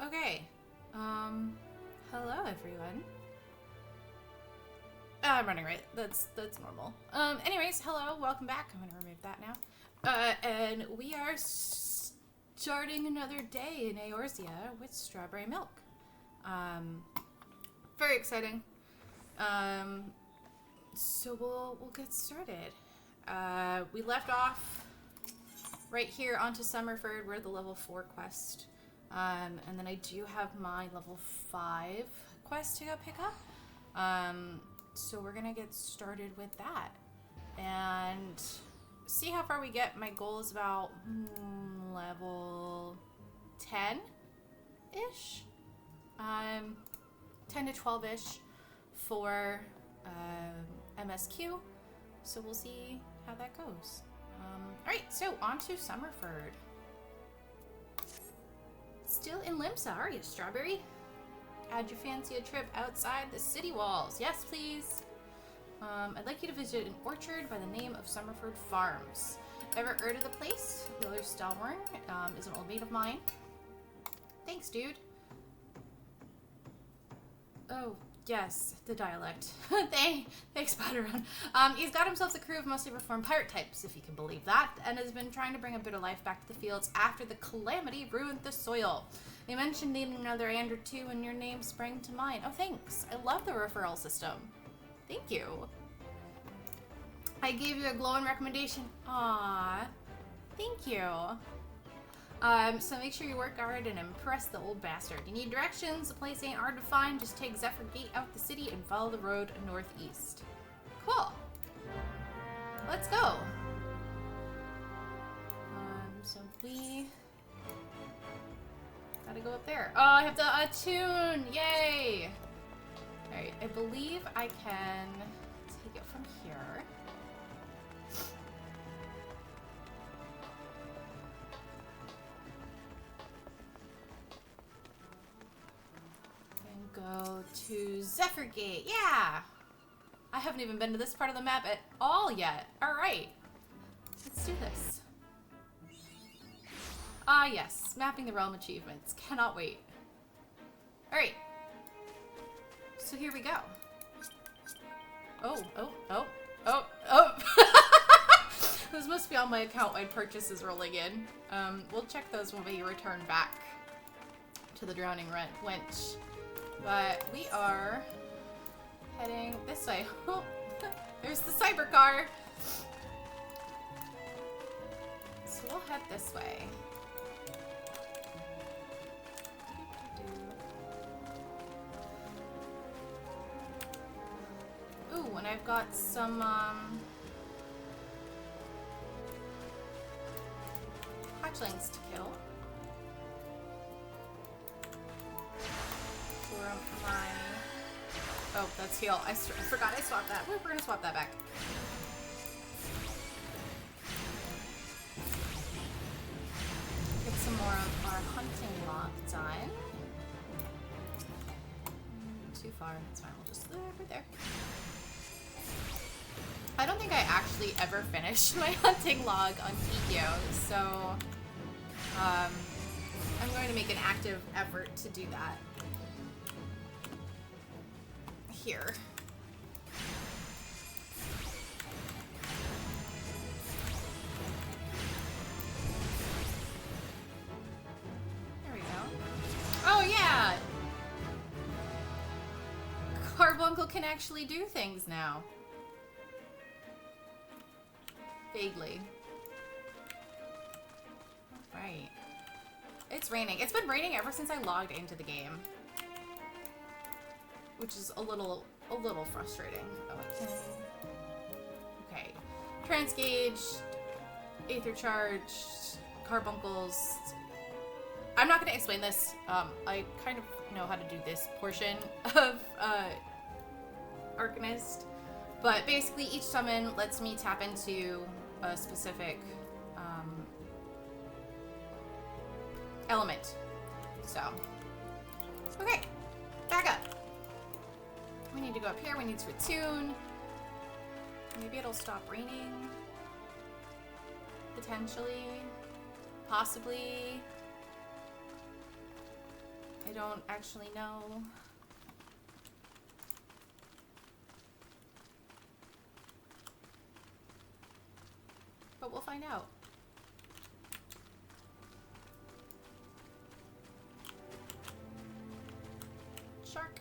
Okay. Hello everyone. I'm running right. That's normal. Anyways, hello, welcome back. I'm gonna remove that now. And we are starting another day in Eorzea with strawberry milk. Very exciting. So we'll get started. We left off right here onto Summerford. We're the level 4 quest. And then I do have my level 5 quest to go pick up. So we're gonna get started with that and see how far we get. My goal is about level 10-ish, 10 to 12-ish for MSQ. So we'll see how that goes. All right, so on to Summerford. Still in Limsa, are you, Strawberry? How'd you fancy a trip outside the city walls? Yes, please. I'd like you to visit an orchard by the name of Summerford Farms. Ever heard of the place? Wheeler Stalwern is an old mate of mine. Thanks, dude. Oh, yes, the dialect. Thanks, Spatteron. He's got himself a crew of mostly reformed pirate types, if you can believe that, and has been trying to bring a bit of life back to the fields after the calamity ruined the soil. They mentioned needing another hand or two, and your name sprang to mind. Oh, thanks. I love the referral system. Thank you. I gave you a glowing recommendation. Aww. Thank you. So make sure you work hard and impress the old bastard. You need directions? The place ain't hard to find. Just take Zephyr Gate out the city and follow the road northeast. Cool. Let's go. So we gotta go up there. Oh, I have to attune. Yay. All right. I believe I can take it from here. Go to Zephyr Gate. Yeah! I haven't even been to this part of the map at all yet. Alright. Let's do this. Ah, yes. Mapping the realm achievements. Cannot wait. Alright. So here we go. Oh. Those must be all my account-wide purchases rolling in. We'll check those when we return back to the Drowning Wench. But we are heading this way. Oh, there's the cyber car. So we'll head this way. Ooh, and I've got some hatchlings to kill. Oh, that's heal. I forgot I swapped that. We're gonna swap that back. Get some more of our hunting log done. Too far. That's fine. We'll just right there. I don't think I actually ever finished my hunting log on Kikyo, so I'm going to make an active effort to do that. Here. There we go. Oh yeah! Carbuncle can actually do things now. Vaguely. Right. It's raining. It's been raining ever since I logged into the game. Which is a little frustrating. Okay. Transgage, Aether Charge, Carbuncles. I'm not going to explain this. I kind of know how to do this portion of Arcanist. But basically each summon lets me tap into a specific element. So, okay. Back up. We need to go up here. We need to attune. Maybe it'll stop raining. Potentially. Possibly. don't actually know. But we'll find out. Shark.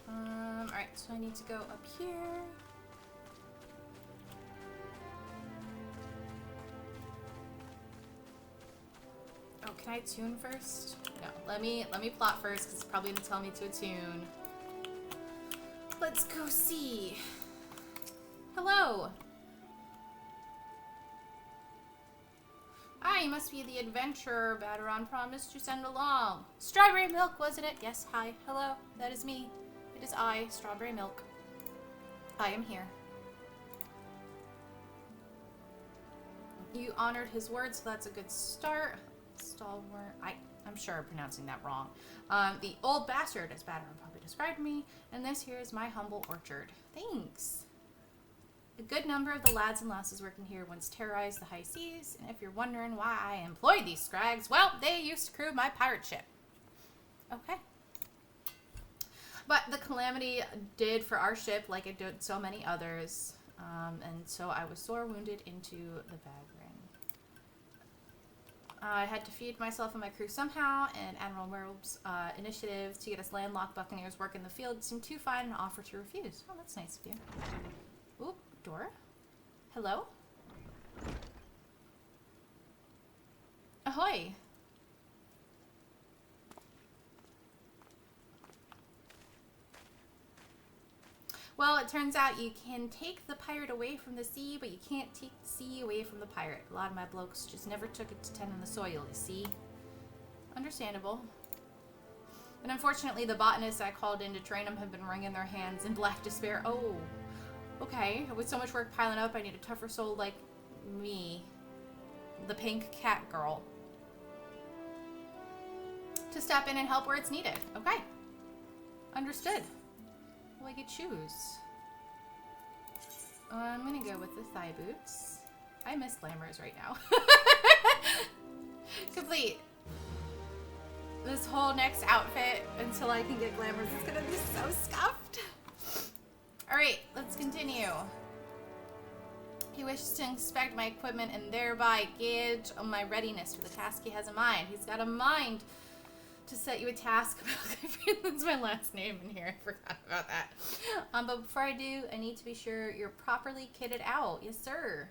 Alright, so I need to go up here. Oh, can I tune first? No, let me plot first because it's probably gonna tell me to attune. Let's go see. Hello. Ah, you must be the adventurer Baderon promised to send along. Strawberry milk, wasn't it? Yes, hi. Hello, that is me. It is I, Strawberry Milk. I am here. You honored his word, so that's a good start. Stalwart. I'm sure I'm pronouncing that wrong. The old bastard, as Baderon probably described me, and this here is my humble orchard. Thanks. A good number of the lads and lasses working here once terrorized the high seas, and if you're wondering why I employed these scrags, well, they used to crew my pirate ship. Okay. But the calamity did for our ship like it did so many others, and so I was sore wounded into the bag ring. I had to feed myself and my crew somehow, and Admiral Merle's initiative to get us landlocked buccaneers work in the field seemed too fine an offer to refuse. Oh, that's nice of you. Oop, door. Hello? Ahoy! Well, it turns out you can take the pirate away from the sea, but you can't take the sea away from the pirate. A lot of my blokes just never took it to tend in the soil, you see. Understandable. And unfortunately, the botanists I called in to train them have been wringing their hands in black despair. Oh, okay. With so much work piling up, I need a tougher soul like me. The pink cat girl. To step in and help where it's needed. Okay. Understood. Well, I could choose. I'm gonna go with the thigh boots. I miss glamours right now. Complete. This whole next outfit until I can get glamours is gonna be so scuffed. Alright, let's continue. He wishes to inspect my equipment and thereby gauge on my readiness for the task he has in mind. He's got a mind to set you a task. That's my last name in here. I forgot about that. But before I do, I need to be sure you're properly kitted out. Yes, sir.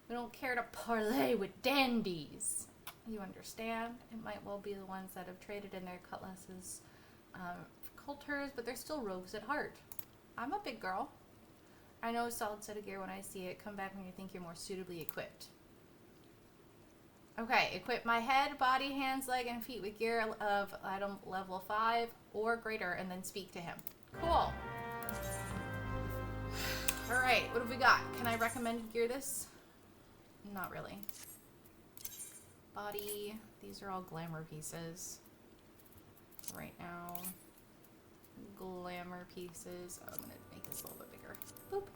We don't care to parlay with dandies. You understand? It might well be the ones that have traded in their cutlasses for coulters, but they're still rogues at heart. I'm a big girl. I know a solid set of gear when I see it. Come back when you think you're more suitably equipped. Okay, equip my head, body, hands, leg, and feet with gear of item level 5 or greater, and then speak to him. Cool. Alright, what have we got? Can I recommend gear this? Not really. Body. These are all glamour pieces. Right now. Glamour pieces. Oh, I'm going to make this a little bit bigger. Boop.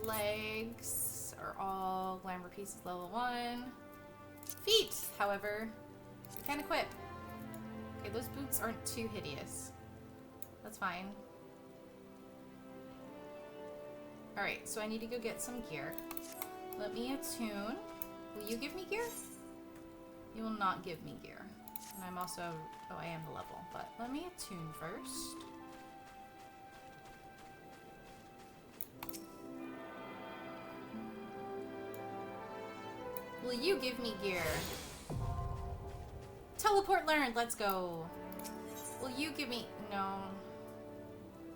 Legs are all glamour pieces level 1. Feet, however, you can equip. Okay, those boots aren't too hideous. That's fine. Alright, so I need to go get some gear. Let me attune. Will you give me gear? You will not give me gear. And I'm also... Oh, I am the level. But let me attune first. Will you give me gear? Teleport learned. Let's go. Will you give me... No.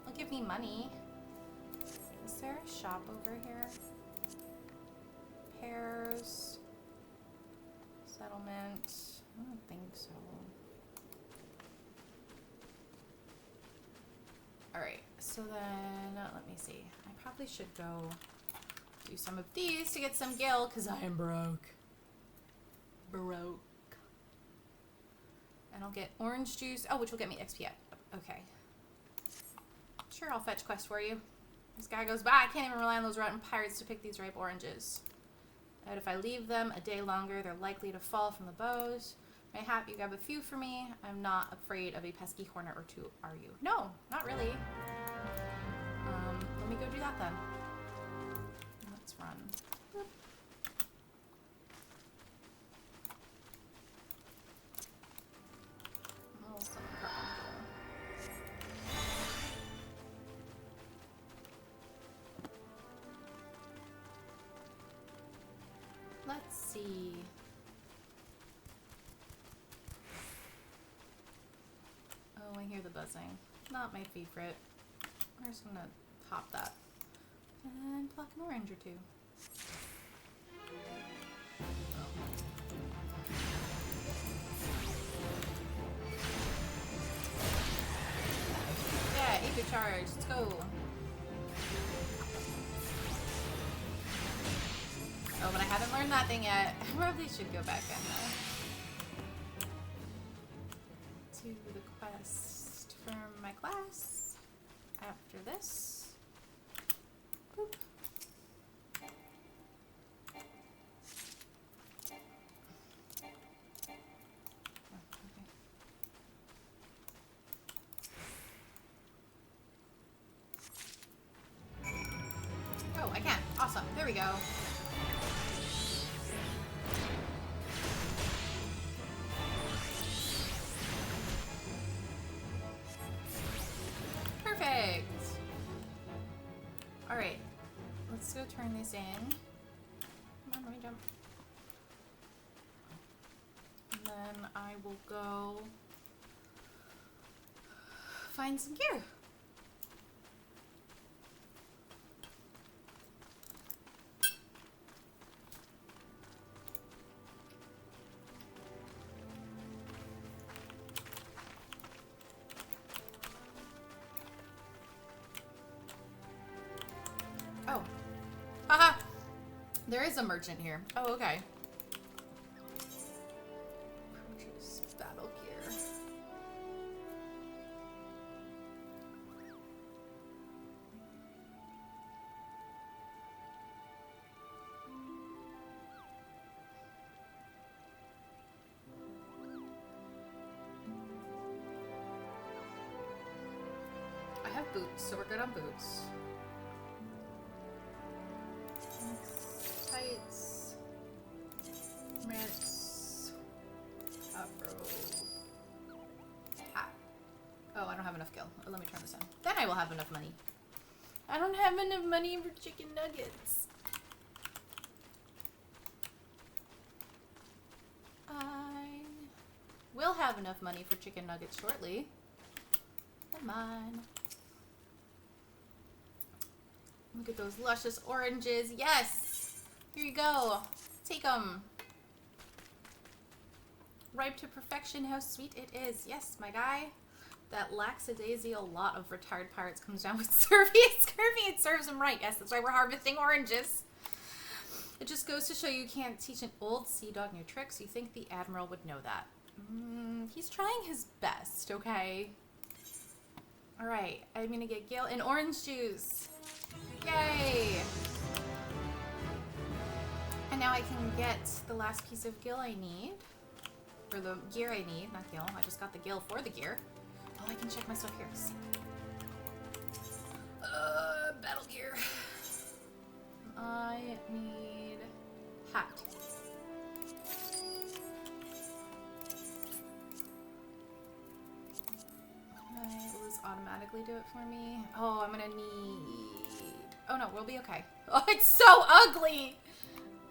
Will give me money. Is there a shop over here? Pairs. Settlement. I don't think so. Alright. So then... let me see. I probably should go do some of these to get some gil because I am broke. And I'll get orange juice. Oh, which will get me XP up. Okay. Sure, I'll fetch quest for you. This guy goes by. I can't even rely on those rotten pirates to pick these ripe oranges. And if I leave them a day longer, they're likely to fall from the bows. My hat, you grab a few for me. I'm not afraid of a pesky hornet or two, are you? No, not really. Let me go do that then. Let's run. Boop. Oh, summon Carbuncle. Let's see. Oh, I hear the buzzing. Not my favorite. We're just gonna hop that. And pluck an orange or two. Yeah, eco charge. Let's go. Oh, but I haven't learned that thing yet. I probably should go back in to the quest for my class after this. Boop. Oh, I can. Awesome. There we go. Perfect. All right. Let's go turn this in. Come on, let me jump. And then I will go find some gear. Oh. Haha. There is a merchant here. Oh, okay. Purchase battle gear. I have boots, so we're good on boots. Tights, mitts, afro, hat. Oh, I don't have enough gil. Let me turn this on. Then I will have enough money. I don't have enough money for chicken nuggets. I will have enough money for chicken nuggets shortly. Come on. Look at those luscious oranges. Yes! Here you go. Take them. Ripe to perfection. How sweet it is. Yes, my guy. That lackadaisical lot of retired pirates comes down with scurvy. Scurvy, it serves him right. Yes, that's why we're harvesting oranges. It just goes to show you can't teach an old sea dog new tricks. You think the Admiral would know that. He's trying his best, okay? Alright, I'm gonna get Gil and orange juice. Yay! And now I can get the last piece of gil I need. Or the gear I need, not gil. I just got the gil for the gear. Oh, I can check my stuff here. Battle gear. I need hat. Will this automatically do it for me? Oh, I'm gonna need... Oh no, we'll be okay. Oh, it's so ugly!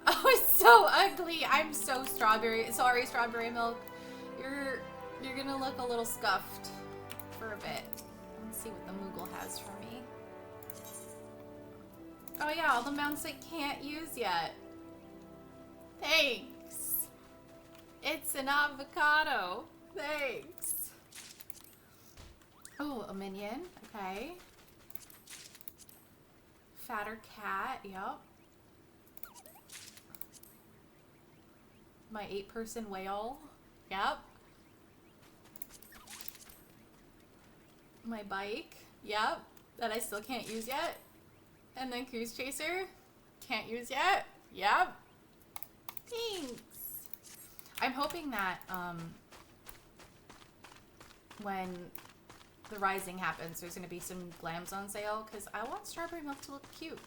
Oh, it's so ugly! I'm so strawberry. Sorry, strawberry milk. You're gonna look a little scuffed for a bit. Let's see what the Moogle has for me. Oh yeah, all the mounts I can't use yet. Thanks. It's an avocado. Thanks. Oh, a minion. Okay. Fatter cat. Yup. My 8-person whale. Yep. My bike. Yep. That I still can't use yet. And then Cruise Chaser. Can't use yet. Yep. Thanks. I'm hoping that when the rising happens, there's going to be some glams on sale, because I want strawberry milk to look cute.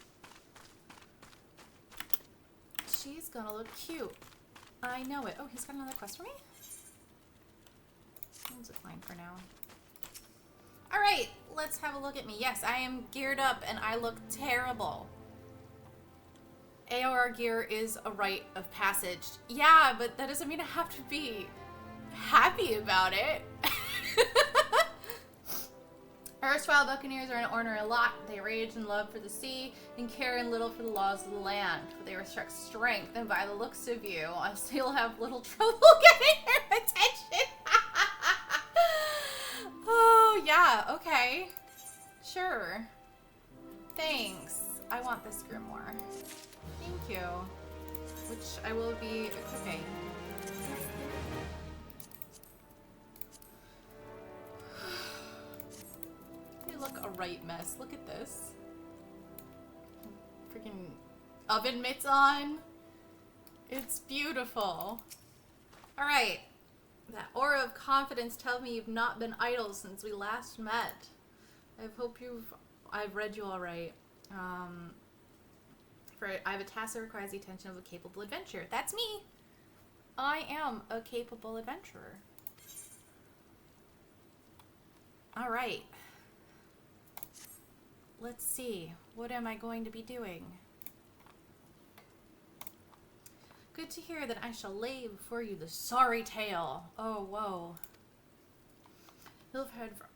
She's going to look cute. I know it. Oh, he's got another quest for me? I'll decline for now. All right, let's have a look at me. Yes, I am geared up and I look terrible. ARR gear is a rite of passage. Yeah, but that doesn't mean I have to be happy about it. Erstwhile buccaneers are an ornery lot. They rage in love for the sea and care in little for the laws of the land. But they respect strength, and by the looks of you, I still have little trouble getting their attention. Oh, yeah, okay. Sure. Thanks. I want this grimoire. Thank you. Which I will be equipping. They look a right mess. Look at this. Freaking oven mitts on. It's beautiful. Alright. That aura of confidence tells me you've not been idle since we last met. I've read you all right. I have a task that requires the attention of a capable adventurer. That's me. I am a capable adventurer. All right. Let's see. What am I going to be doing? Good to hear that I shall lay before you the sorry tale. Oh, whoa.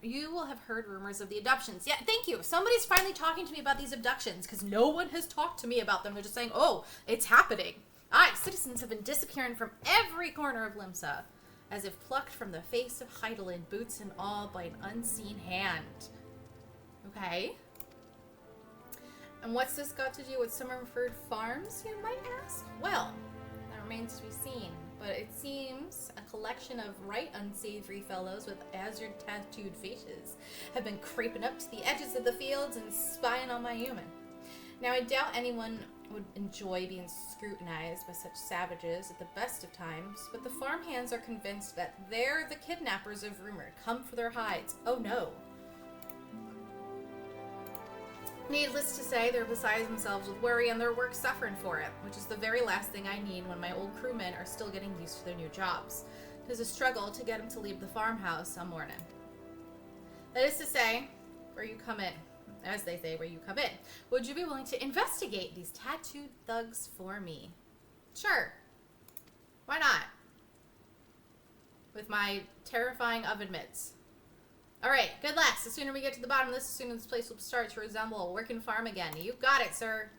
You will have heard rumors of the abductions. Yeah, thank you. Somebody's finally talking to me about these abductions, because no one has talked to me about them. They're just saying, oh, it's happening. Aye, citizens have been disappearing from every corner of Limsa, as if plucked from the face of Heidelin, boots and all, by an unseen hand. Okay. And what's this got to do with Summerford Farms, you might ask? Well, that remains to be seen. But it seems a collection of right unsavory fellows with azure tattooed faces have been creeping up to the edges of the fields and spying on my human. Now, I doubt anyone would enjoy being scrutinized by such savages at the best of times, but the farmhands are convinced that they're the kidnappers of rumor, come for their hides. Oh no. Needless to say, they're beside themselves with worry and their work suffering for it, which is the very last thing I need when my old crewmen are still getting used to their new jobs. There's a struggle to get them to leave the farmhouse some morning. That is to say, where you come in. As they say, where you come in. Would you be willing to investigate these tattooed thugs for me? Sure. Why not? With my terrifying oven mitts. Alright, good luck. The sooner we get to the bottom of this, the sooner this place will start to resemble a working farm again. You got it, sir.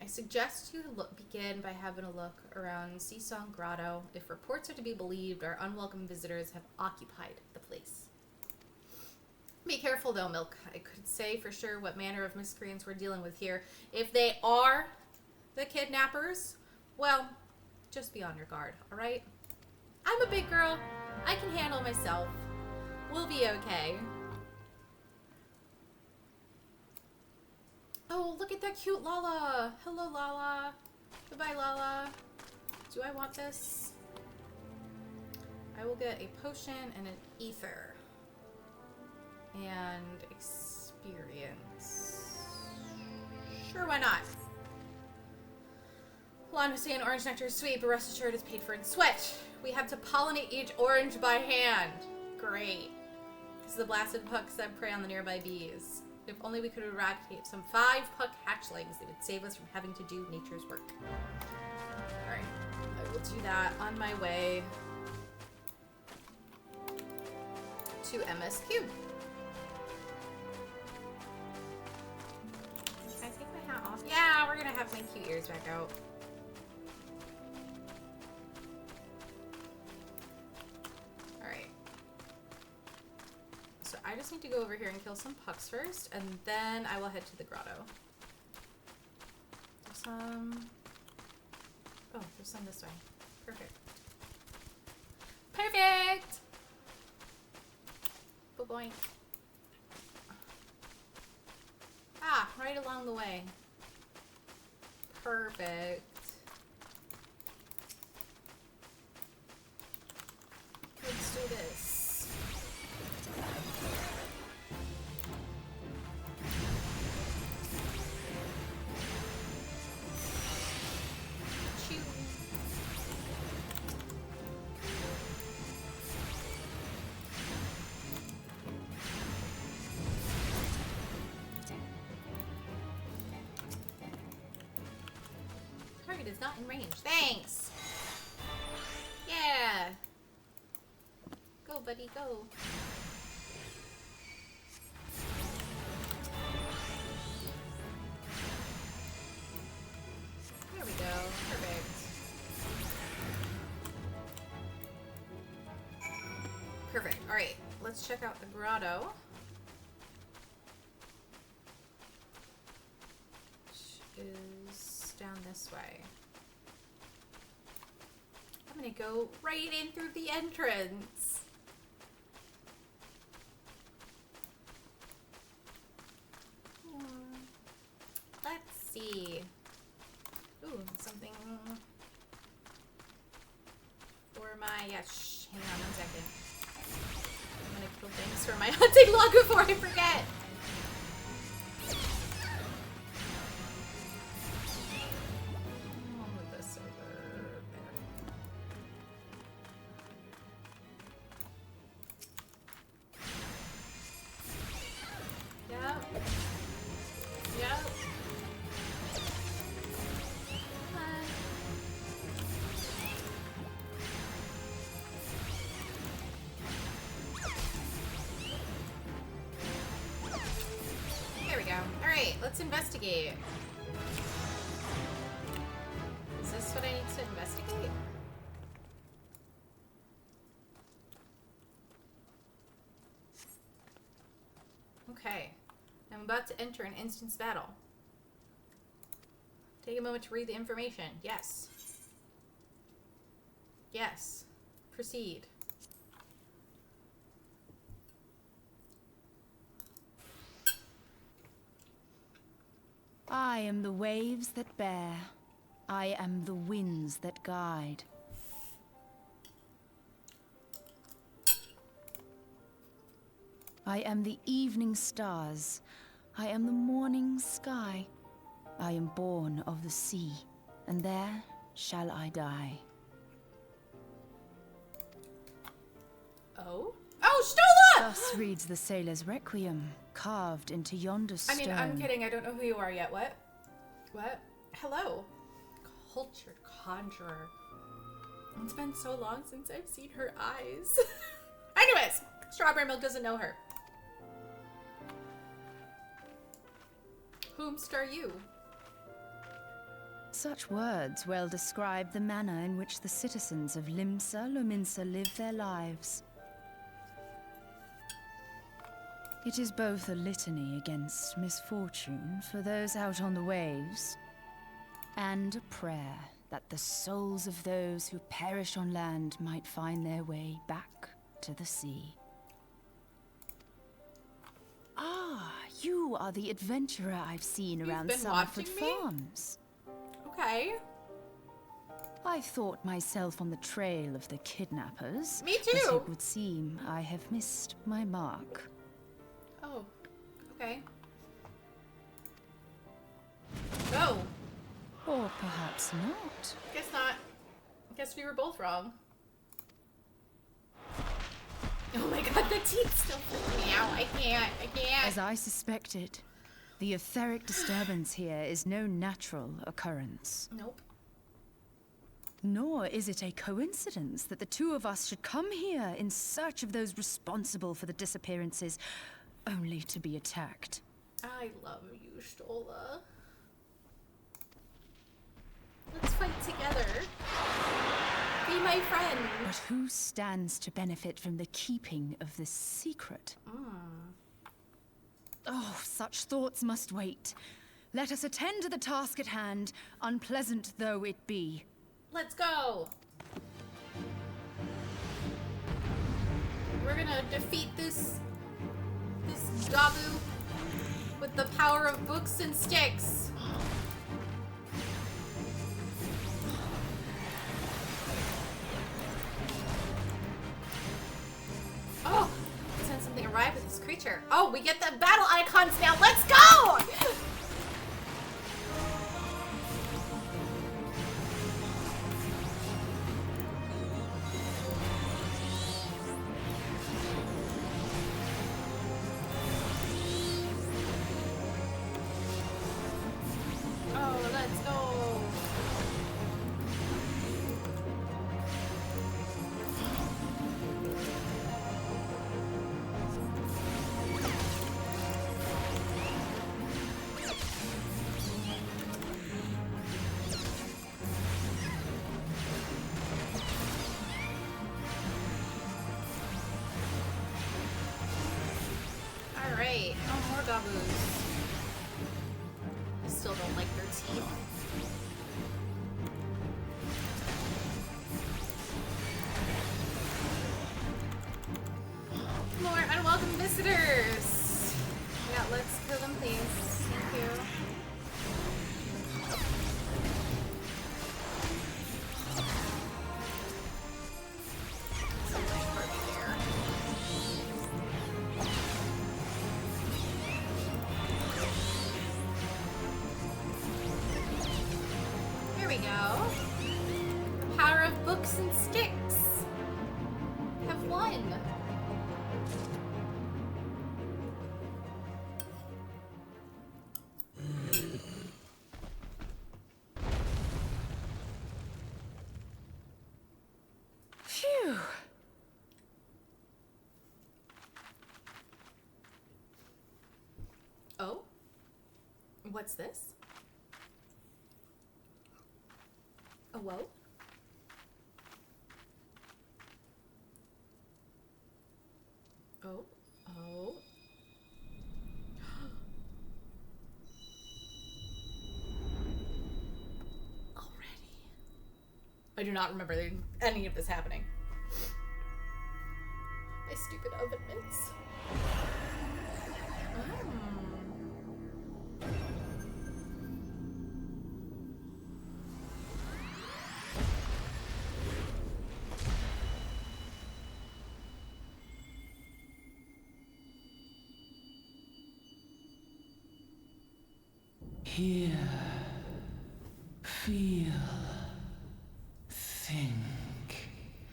I suggest you begin by having a look around Seasong Grotto. If reports are to be believed, our unwelcome visitors have occupied the place. Be careful, though, Milk. I could say for sure what manner of miscreants we're dealing with here. If they are the kidnappers, well, just be on your guard, alright? I'm a big girl. I can handle myself. We'll be okay. Oh, look at that cute Lala. Hello, Lala. Goodbye, Lala. Do I want this? I will get a potion and an ether. And experience. Sure, why not? Lon was saying orange nectar is sweet, but rest assured it's paid for in sweat. We have to pollinate each orange by hand. Great. This is the blasted pucks that prey on the nearby bees. If only we could eradicate some 5 puck hatchlings, they would save us from having to do nature's work. Alright, I will do that on my way to MSQ. Can I take my hat off? Yeah, we're gonna have my cute ears back out. I just need to go over here and kill some pucks first, and then I will head to the grotto. There's some... Oh, there's some this way. Perfect. Perfect! Boing. Ah, right along the way. Perfect. It is not in range. Thanks! Yeah! Go, buddy, go. There we go. Perfect. Perfect. Alright, let's check out the grotto. Which is down this way. I'm gonna go right in through the entrance. Let's see. Ooh, something for my, yeah, hang on 1 second. I'm gonna kill things for my hunting log before I forget. I'll move this over there. Yep. Yep. There we go. Alright, let's investigate. Is this what I need to investigate? Okay. I'm about to enter an instance battle. Take a moment to read the information. Yes. Yes. Proceed. I am the waves that bear. I am the winds that guide. I am the evening stars. I am the morning sky. I am born of the sea, and there shall I die. Oh? Oh, Stola! Thus reads the sailor's requiem, carved into yonder stone. I mean, I'm kidding. I don't know who you are yet. What? What? Hello. Cultured conjurer. It's been so long since I've seen her eyes. Anyways, Strawberry Milk doesn't know her. Whomst are you? Such words well describe the manner in which the citizens of Limsa Lominsa live their lives. It is both a litany against misfortune for those out on the waves, and a prayer that the souls of those who perish on land might find their way back to the sea. Ah, you are the adventurer I've seen around Summerford Farms. Okay. I thought myself on the trail of the kidnappers. Me too. But it would seem I have missed my mark. Oh, okay. Go. Or perhaps not. Guess not. Guess we were both wrong. Oh my god, the teeth still freak me out. I can't. As I suspected, the etheric disturbance here is no natural occurrence. Nope. Nor is it a coincidence that the two of us should come here in search of those responsible for the disappearances, only to be attacked. I love you, Stola. Let's fight together. Be my friend. But who stands to benefit from the keeping of this secret? Oh, such thoughts must wait. Let us attend to the task at hand, unpleasant though it be. Let's go. We're gonna defeat this Gabu with the power of books and sticks. Oh, send something arrive with this creature. Oh, we get the battle icons now. Let's go! Oh, let's go. Great. No more Gaboos. I still don't like their teeth. More unwelcome visitors. Yeah, let's kill them, please. Thank you. Here we go. The power of books and sticks. Have won. Phew. Oh? What's this? A whoa? Oh. Oh. Already. I do not remember any of this happening. My stupid oven mitts. Hear, feel, think.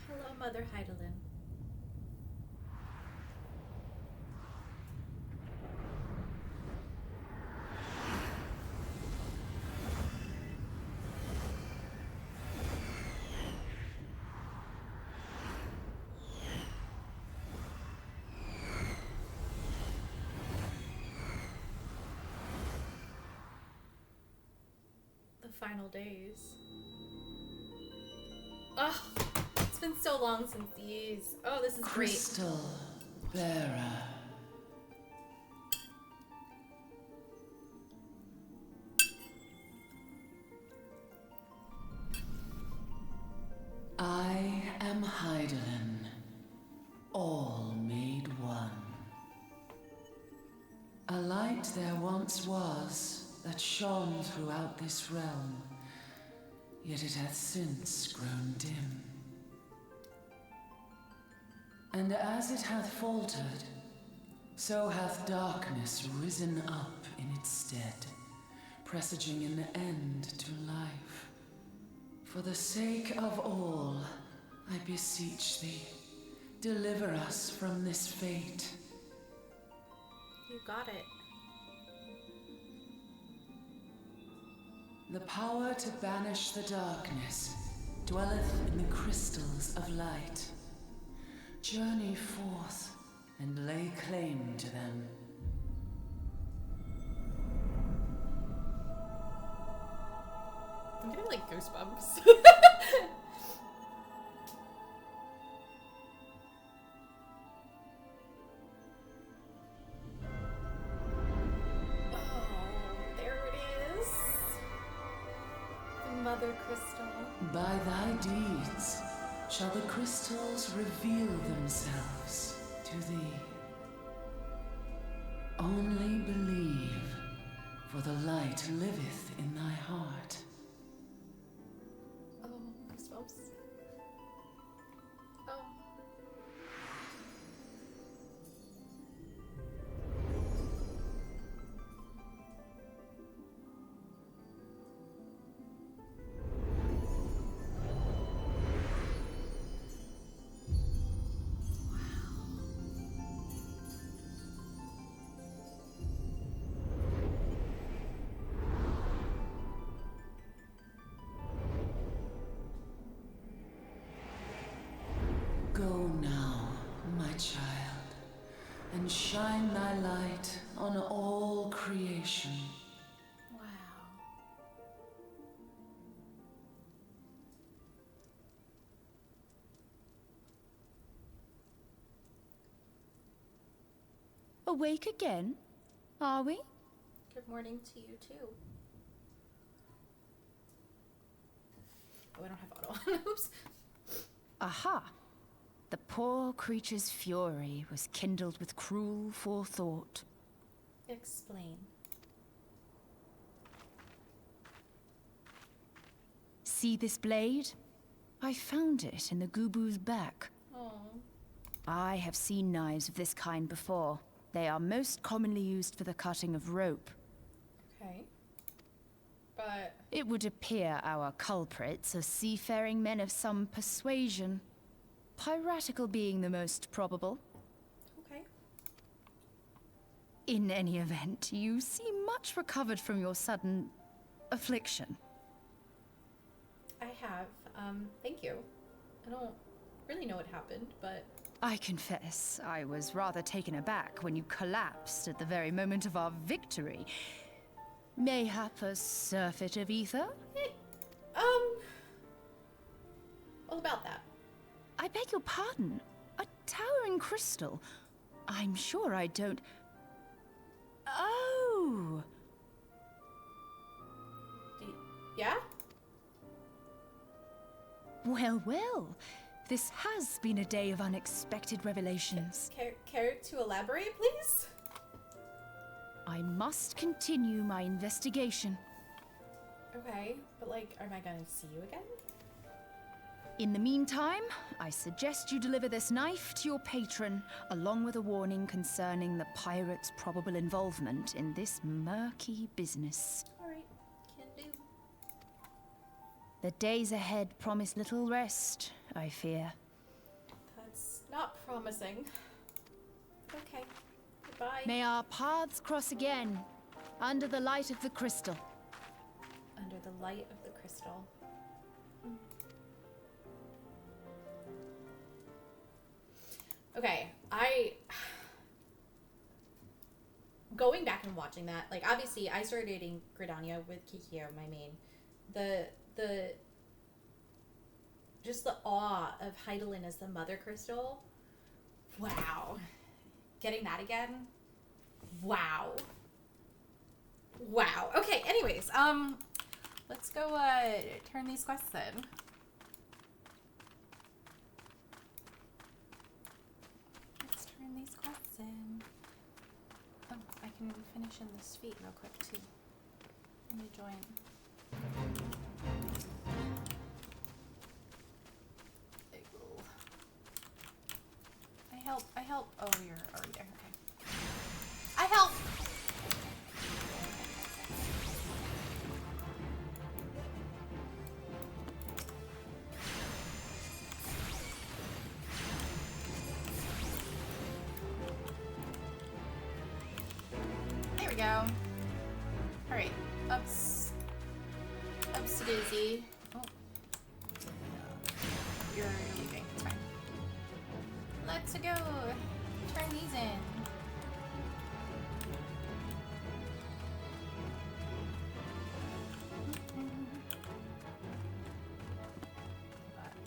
Hello, Mother Heidelin. Final days. Oh, it's been so long since these. Oh, this is Crystal bearer. I am Heidelin, all made one. A light there once was that shone throughout this realm, yet it hath since grown dim. And as it hath faltered, so hath darkness risen up in its stead, presaging an end to life. For the sake of all, I beseech thee, deliver us from this fate. You got it. The power to banish the darkness dwelleth in the crystals of light. Journey forth and lay claim to them. I'm getting like goosebumps. Mother Crystal. By thy deeds shall the crystals reveal themselves to thee. Only believe, for the light liveth in thy heart. Oh, goosebumps. Oh. Go now, my child, and shine thy light on all creation. Wow. Awake again? Are we? Good morning to you, too. Oh, I don't have auto on. Oops. Aha! The poor creature's fury was kindled with cruel forethought. Explain. See this blade? I found it in the Gubu's back. Oh. I have seen knives of this kind before. They are most commonly used for the cutting of rope. Okay. But... It would appear our culprits are seafaring men of some persuasion. Piratical being the most probable. Okay. In any event, you seem much recovered from your sudden affliction. I have. Thank you. I don't really know what happened, but... I confess, I was rather taken aback when you collapsed at the very moment of our victory. Mayhap a surfeit of ether? All about that. I beg your pardon. A towering crystal. I'm sure I don't... Oh! Yeah? Well, well. This has been a day of unexpected revelations. Care to elaborate, please? I must continue my investigation. Okay, but like, am I gonna see you again? In the meantime, I suggest you deliver this knife to your patron, along with a warning concerning the pirate's probable involvement in this murky business. Alright, can do. The days ahead promise little rest, I fear. That's not promising. Okay, goodbye. May our paths cross again, under the light of the crystal. Under the light of the crystal. Okay, going back and watching that, like, obviously I started dating Gridania with Kikyo, my main. Just the awe of Heidelin as the mother crystal. Wow. Getting that again? Wow. Wow. Okay, anyways, let's go, turn these quests in. These quests in. Oh, I can finish in this feat real quick too. Let me join. I help. Oh, you're already there. Okay. I help. Go. Alright, ups to Dizzy. Oh. You're leaving, it's fine. Let's go. Turn these in.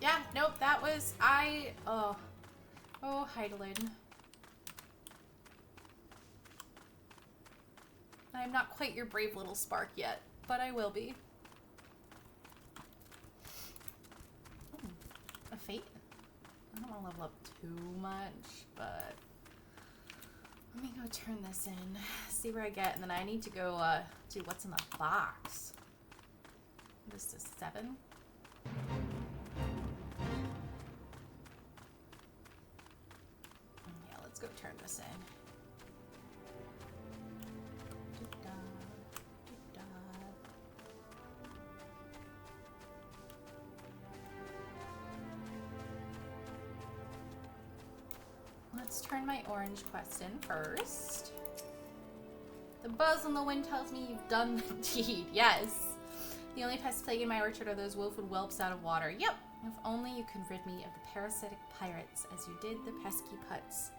Yeah, nope, that was, oh, Heidelin. I'm not quite your brave little spark yet, but I will be. Ooh, a fate? I don't want to level up too much, but let me go turn this in, see where I get, and then I need to go do what's in the box. This is 7. Yeah, let's go turn this in. Let's turn my orange quest in first. The buzz on the wind tells me you've done the deed. Yes. The only pests plaguing my orchard are those woeful whelps out of water. Yep. If only you could rid me of the parasitic pirates as you did the pesky putts.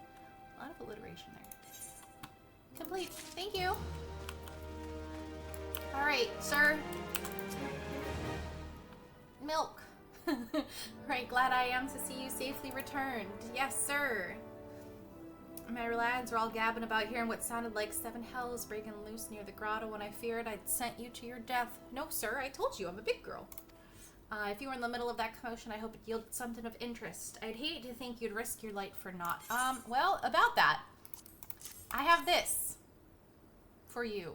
A lot of alliteration there. Complete. Thank you. Alright, sir. Milk. Right, glad I am to see you safely returned. Yes, sir. My lads are all gabbing about hearing what sounded like 7 hells breaking loose near the grotto when I feared I'd sent you to your death. No, sir, I told you I'm a big girl. If you were in the middle of that commotion, I hope it yielded something of interest. I'd hate to think you'd risk your light for naught. Well, about that, I have this for you.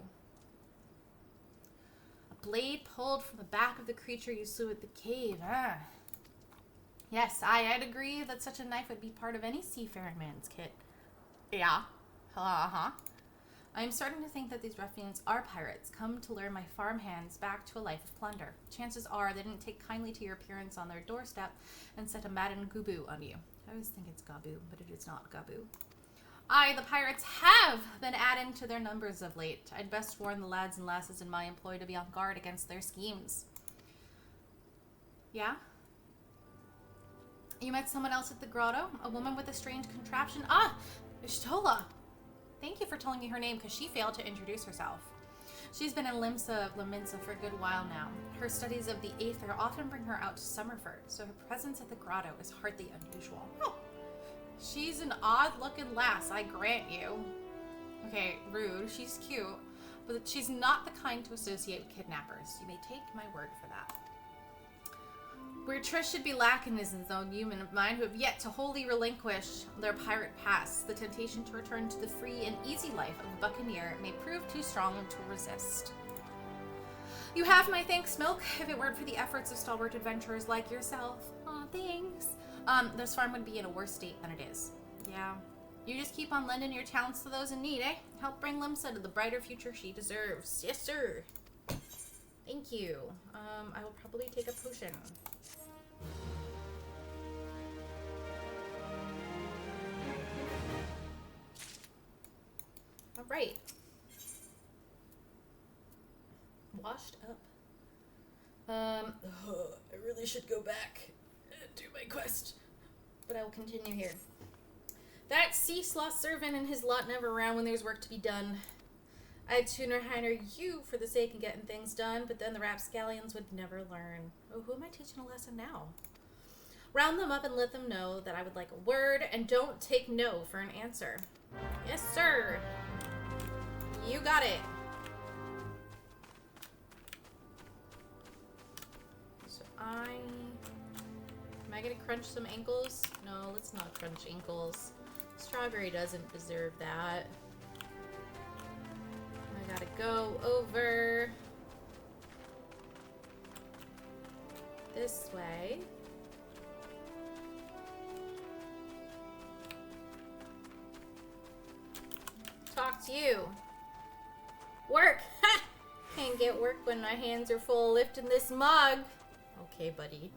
A blade pulled from the back of the creature you slew at the cave. Yes, I'd agree that such a knife would be part of any seafaring man's kit. Yeah. I'm starting to think that these ruffians are pirates, come to lure my farmhands back to a life of plunder. Chances are they didn't take kindly to your appearance on their doorstep and set a madden guboo on you. I always think it's gaboo, but it is not gaboo. Aye, the pirates have been adding to their numbers of late. I'd best warn the lads and lasses in my employ to be on guard against their schemes. Yeah? You met someone else at the grotto? A woman with a strange contraption? Ishtola! Thank you for telling me her name, because she failed to introduce herself. She's been in Laminsa for a good while now. Her studies of the Aether often bring her out to Summerford, so her presence at the grotto is hardly unusual. Oh, she's an odd-looking lass, I grant you. Okay, rude. She's cute, but she's not the kind to associate with kidnappers. You may take my word for that. Where Trish should be lacking is in his own human mind who have yet to wholly relinquish their pirate past. The temptation to return to the free and easy life of a buccaneer may prove too strong to resist. You have my thanks, Milk. If it weren't for the efforts of stalwart adventurers like yourself. Aw, thanks. This farm would be in a worse state than it is. Yeah. You just keep on lending your talents to those in need, eh? Help bring Limsa to the brighter future she deserves. Yes, sir. Thank you. I will probably take a potion. All right. Washed up. I really should go back and do my quest, but I will continue here. That sea sloth servant and his lot never around when there's work to be done. I'd sooner hire you for the sake of getting things done, but then the rapscallions would never learn. Oh, who am I teaching a lesson now? Round them up and let them know that I would like a word, and don't take no for an answer. Yes, sir. You got it. So am I gonna crunch some ankles? No, let's not crunch ankles. Strawberry doesn't deserve that. I gotta go over this way. Talk to you. Work! Ha! Can't get work when my hands are full lifting this mug. Okay, buddy.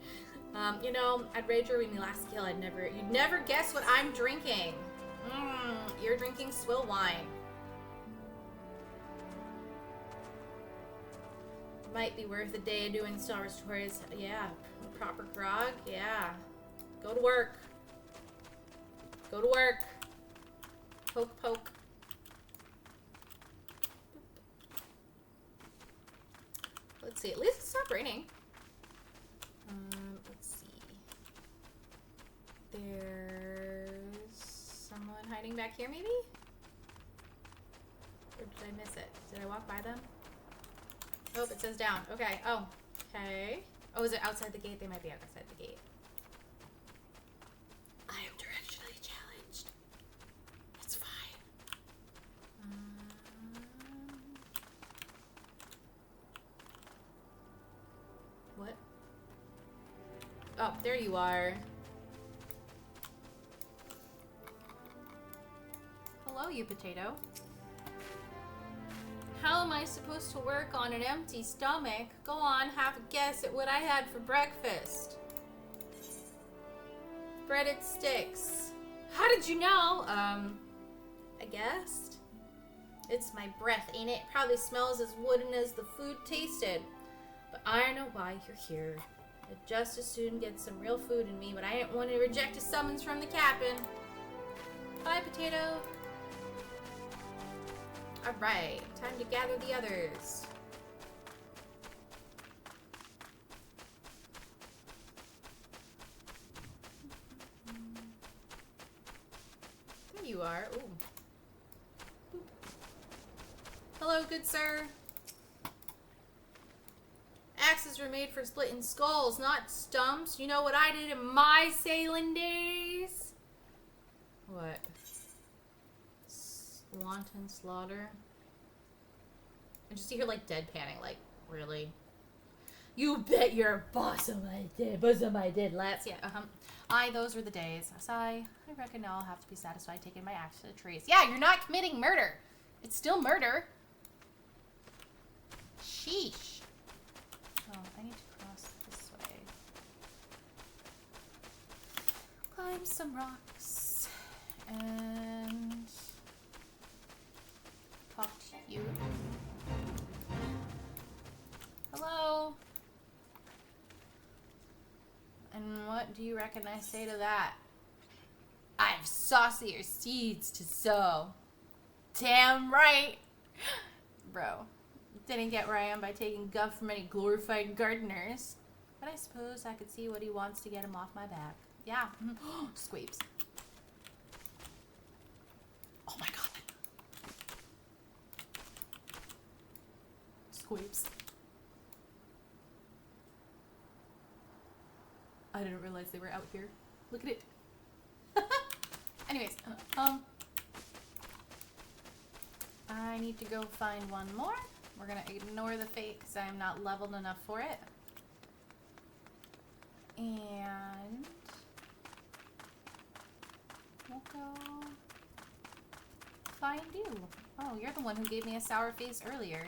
You know, I'd wager when you last kill, you'd never guess what I'm drinking. You're drinking swill wine. Might be worth a day doing Star Wars stories. Yeah, proper grog. Yeah. Go to work. Go to work. Poke, poke. Let's see. At least it stopped raining. Let's see. There's someone hiding back here, maybe? Or did I miss it? Did I walk by them? Oh, it says down. Okay. Oh, okay. Oh, is it outside the gate? They might be outside the gate. I am directionally challenged. It's fine. What? Oh, there you are. Hello, you potato. How am I supposed to work on an empty stomach? Go on, have a guess at what I had for breakfast. Breaded sticks. How did you know? I guessed. It's my breath, ain't it? Probably smells as wooden as the food tasted. But I know why you're here. I'd just as soon get some real food in me, but I didn't want to reject a summons from the captain. Bye, potato. Alright, time to gather the others. There you you are. Ooh. Boop. Hello, good sir. Axes were made for splitting skulls, not stumps. You know what I did in my sailing days? What? Wanton slaughter. I just see her like deadpanning, like, really? You bet your bosom I did, lads. Yeah, Aye, those were the days. Sigh, I reckon now I'll have to be satisfied taking my axe to the trees. Yeah, you're not committing murder. It's still murder. Sheesh. Oh, I need to cross this way. Climb some rocks. And talk to you. Hello. And what do you reckon I say to that? I've saucier seeds to sow. Damn right. Bro, didn't get where I am by taking guff from any glorified gardeners. But I suppose I could see what he wants to get him off my back. Yeah. Squeeps. Oh my god. Squeeps. I didn't realize they were out here. Look at it. Anyways, I need to go find one more. We're gonna ignore the fate because I'm not leveled enough for it. And we'll go find you. Oh, you're the one who gave me a sour face earlier.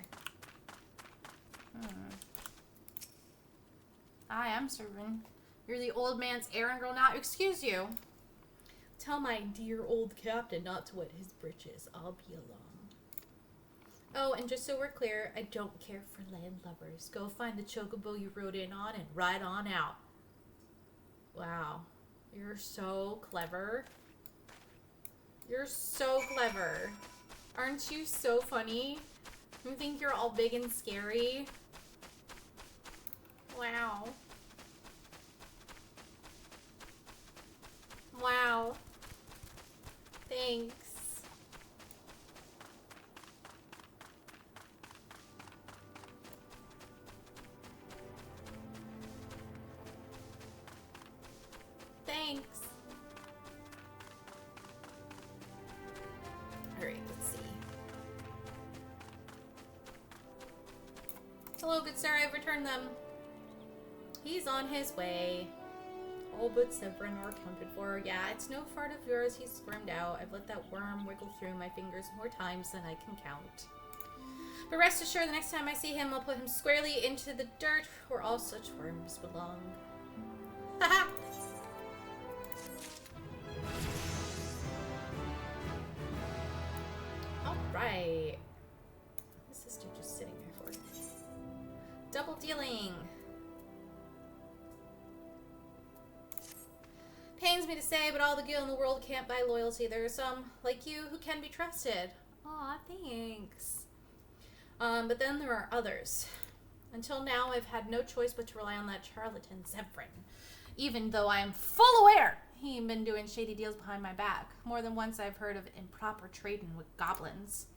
Hi, I'm Servant. You're the old man's errand girl now. Excuse you. Tell my dear old captain not to wet his britches. I'll be along. Oh, and just so we're clear, I don't care for landlubbers. Go find the chocobo you rode in on and ride on out. Wow. You're so clever. You're so clever. Aren't you so funny? You think you're all big and scary? Wow. Wow. Thanks. Thanks. Alright, let's see. Hello, good sir, I've returned them. He's on his way. All but Severin are accounted for. Yeah, it's no fault of yours he's squirmed out. I've let that worm wiggle through my fingers more times than I can count. But rest assured, the next time I see him, I'll put him squarely into the dirt where all such worms belong. Haha! Alright. What's this dude just sitting there for? Double dealing! Pains me to say, but all the gil in the world can't buy loyalty. There are some, like you, who can be trusted. Aw, thanks. But then there are others. Until now, I've had no choice but to rely on that charlatan Zevran. Even though I am full aware he's been doing shady deals behind my back. More than once I've heard of improper trading with goblins.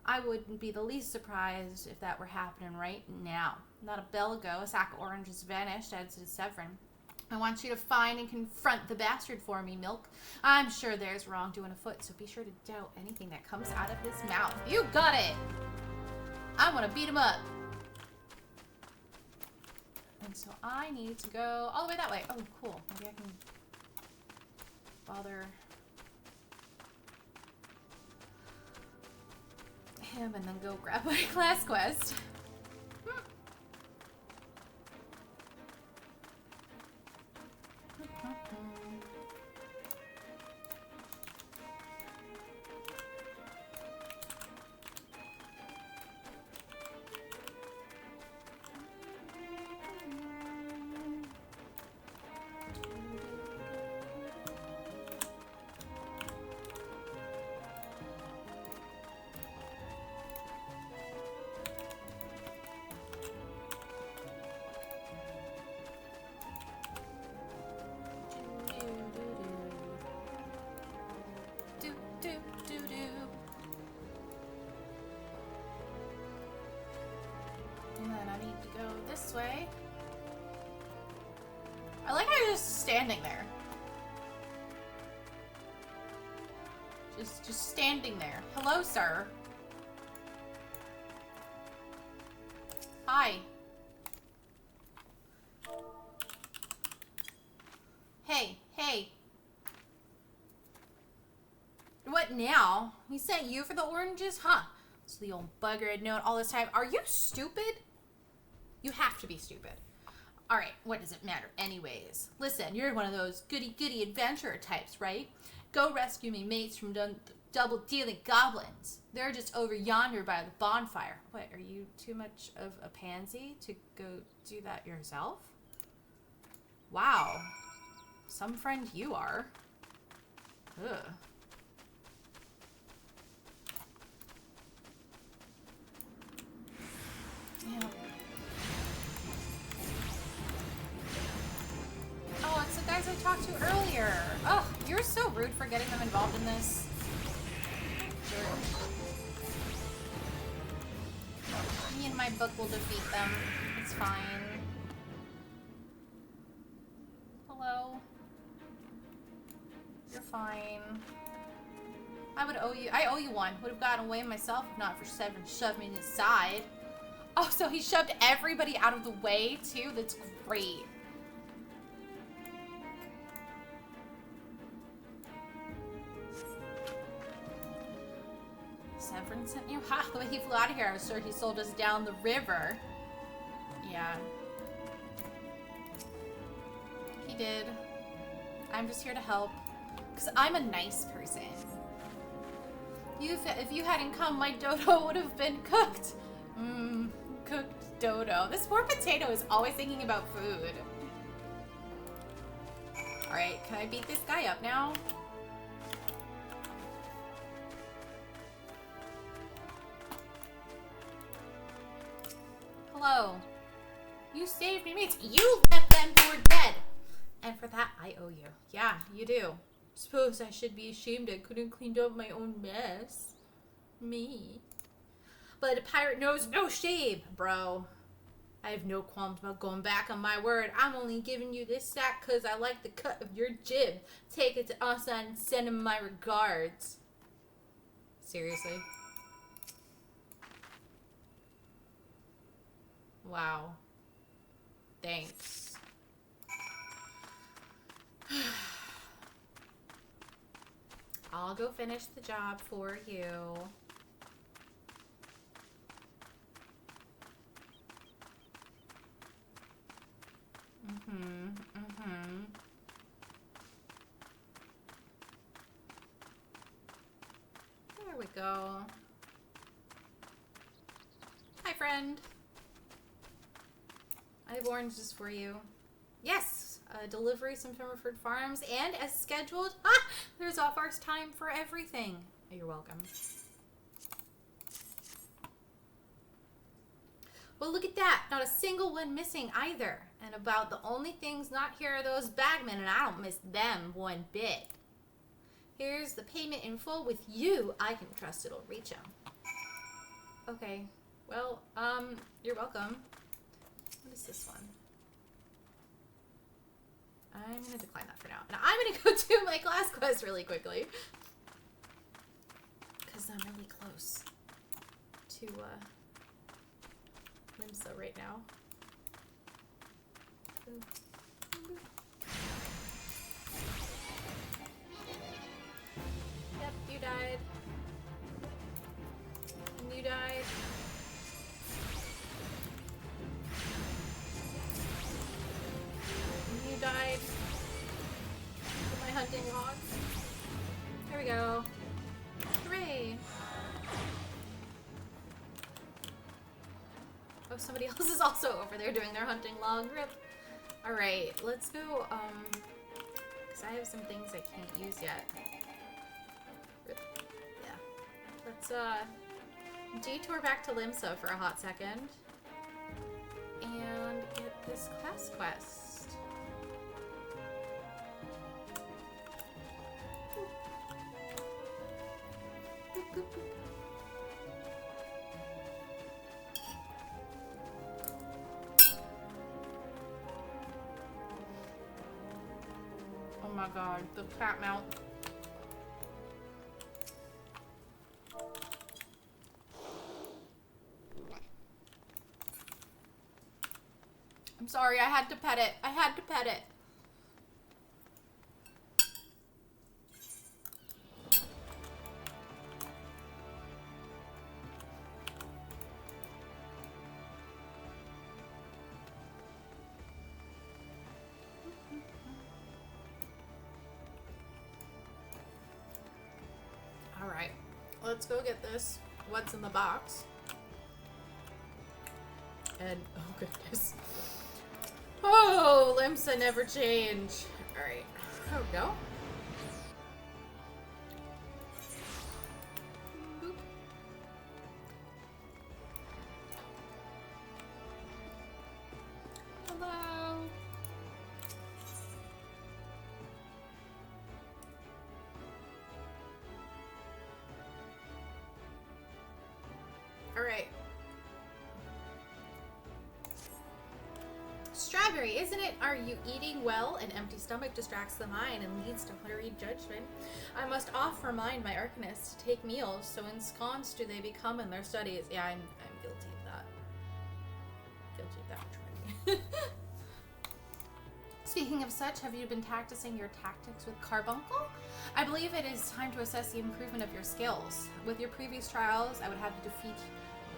I wouldn't be the least surprised if that were happening right now. Not a bell ago, a sack of oranges vanished, as did Zevran. I want you to find and confront the bastard for me, Milk. I'm sure there's wrongdoing afoot, so be sure to doubt anything that comes out of his mouth. You got it! I want to beat him up. And so I need to go all the way that way. Oh, cool. Maybe I can bother him and then go grab my class quest. this way. I like how you're just standing there. Just standing there. Hello, sir. Hi. Hey, hey. What now? He sent you for the oranges? Huh. So the old bugger had known all this time. Are you stupid? You have to be stupid. Alright, what does it matter anyways? Listen, you're one of those goody-goody adventurer types, right? Go rescue me mates from double-dealing goblins. They're just over yonder by the bonfire. What, are you too much of a pansy to go do that yourself? Wow. Some friend you are. Ugh. Yeah. Oh, it's the guys I talked to earlier. Oh, you're so rude for getting them involved in this. Sure. Me and my book will defeat them. It's fine. Hello. You're fine. I owe you one. Would have gotten away myself if not for Severin shoved me in his side. Oh, so he shoved everybody out of the way, too? That's great. Severin sent you? Ha! The way he flew out of here, I was sure he sold us down the river. Yeah. He did. I'm just here to help. Because I'm a nice person. If you hadn't come, my dodo would have been cooked. Cooked dodo. This poor potato is always thinking about food. Alright, can I beat this guy up now? Hello. You saved me, mates. You left them for dead. And for that, I owe you. Yeah, you do. Suppose I should be ashamed I couldn't clean up my own mess. Me. But a pirate knows no shame, bro. I have no qualms about going back on my word. I'm only giving you this sack because I like the cut of your jib. Take it to Asa and send him my regards. Seriously? Wow. Thanks. I'll go finish the job for you. There we go. Hi, friend. I have oranges for you. Yes! Delivery from Summerford Farms, and as scheduled, there's off-hours time for everything. You're welcome. Well, look at that. Not a single one missing either. And about the only things not here are those bagmen, and I don't miss them one bit. Here's the payment in full. With you, I can trust it'll reach them. Okay. Well, you're welcome. What is this one? I'm going to decline that for now. And I'm going to go do my class quest really quickly. Because I'm really close to, Limsa right now. Yep, you died. And you died. And you died. With my hunting logs. There we go. Hooray! Oh, somebody else is also over there doing their hunting log. Rip. Alright, let's go, because I have some things I can't use yet. Rip. Yeah. Let's, detour back to Limsa for a hot second. And get this class quest. Boop, boop, boop. my god, the cat mount. I'm sorry, I had to pet it. I had to pet it. Alright, let's go get this. What's in the box? And, oh goodness. Oh, Limsa never change. Alright, there we go. Boop. Hello. Alright. Strawberry, isn't it? Are you eating well? An empty stomach distracts the mind and leads to hurried judgment. I must oft remind my arcanists to take meals, so ensconced do they become in their studies. Yeah, I'm guilty of that. Guilty of that, Trinity. Speaking of such, have you been practicing your tactics with Carbuncle? I believe it is time to assess the improvement of your skills. With your previous trials, I would have you defeat...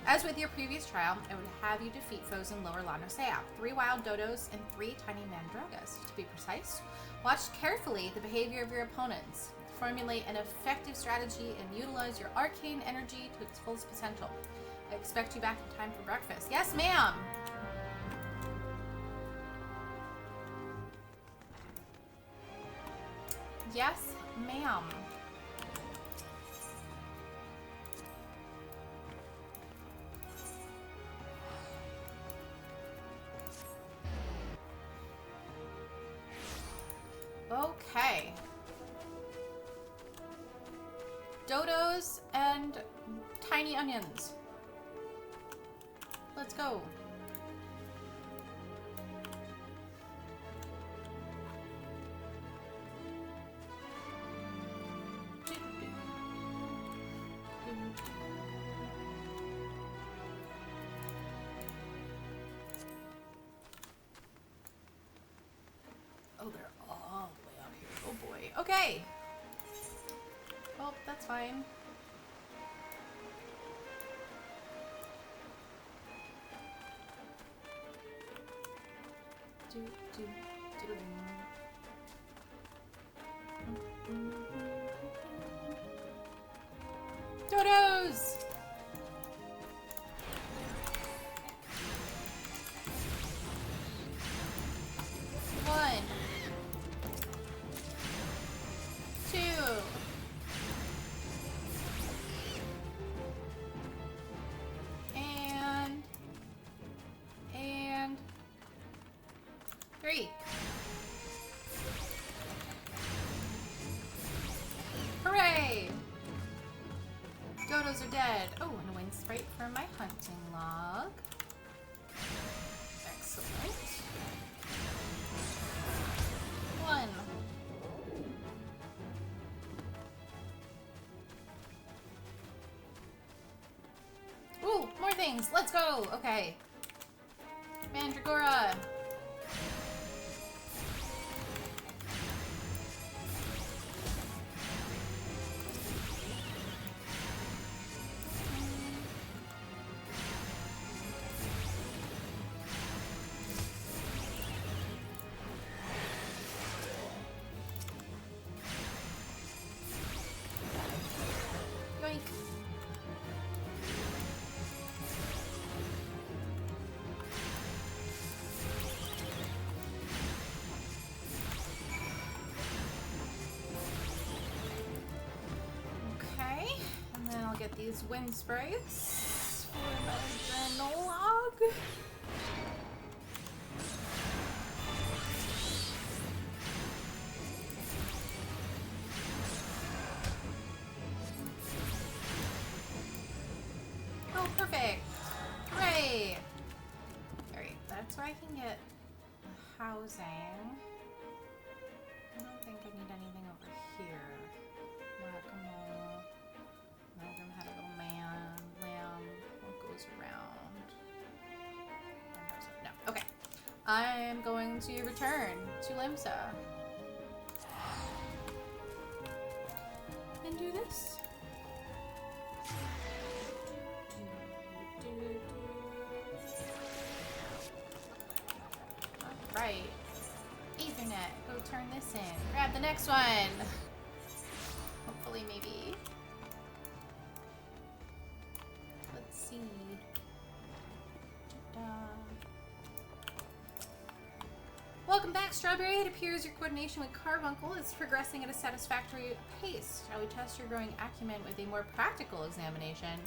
As with your previous trial, I would have you defeat foes in Lower Eorzea. 3 wild dodos and 3 tiny mandrogas, to be precise. Watch carefully the behavior of your opponents. Formulate an effective strategy and utilize your arcane energy to its fullest potential. I expect you back in time for breakfast. Yes, ma'am! Yes, ma'am. Okay. Dodos and tiny onions. Let's go. Oh, they're all the way out here. Oh boy. Okay. Well, that's fine. Do, do, do. Dodos! One. 2. And 3. Hooray! Dodos are dead. Oh, and a wing sprite for my hunting log. Excellent. 1. Ooh, more things. Let's go. Okay. Mandragora. Yoink. Okay, and then I'll get these wind sprites for my journal log. Oh, perfect. Hooray! Alright, that's where I can get housing. I don't think I need I'm going to return to Limsa. And do this. Alright. Ethernet, go turn this in. Grab the next one. Hopefully, maybe. Let's see. Welcome back, Strawberry. It appears your coordination with Carbuncle is progressing at a satisfactory pace. Shall we test your growing acumen with a more practical examination?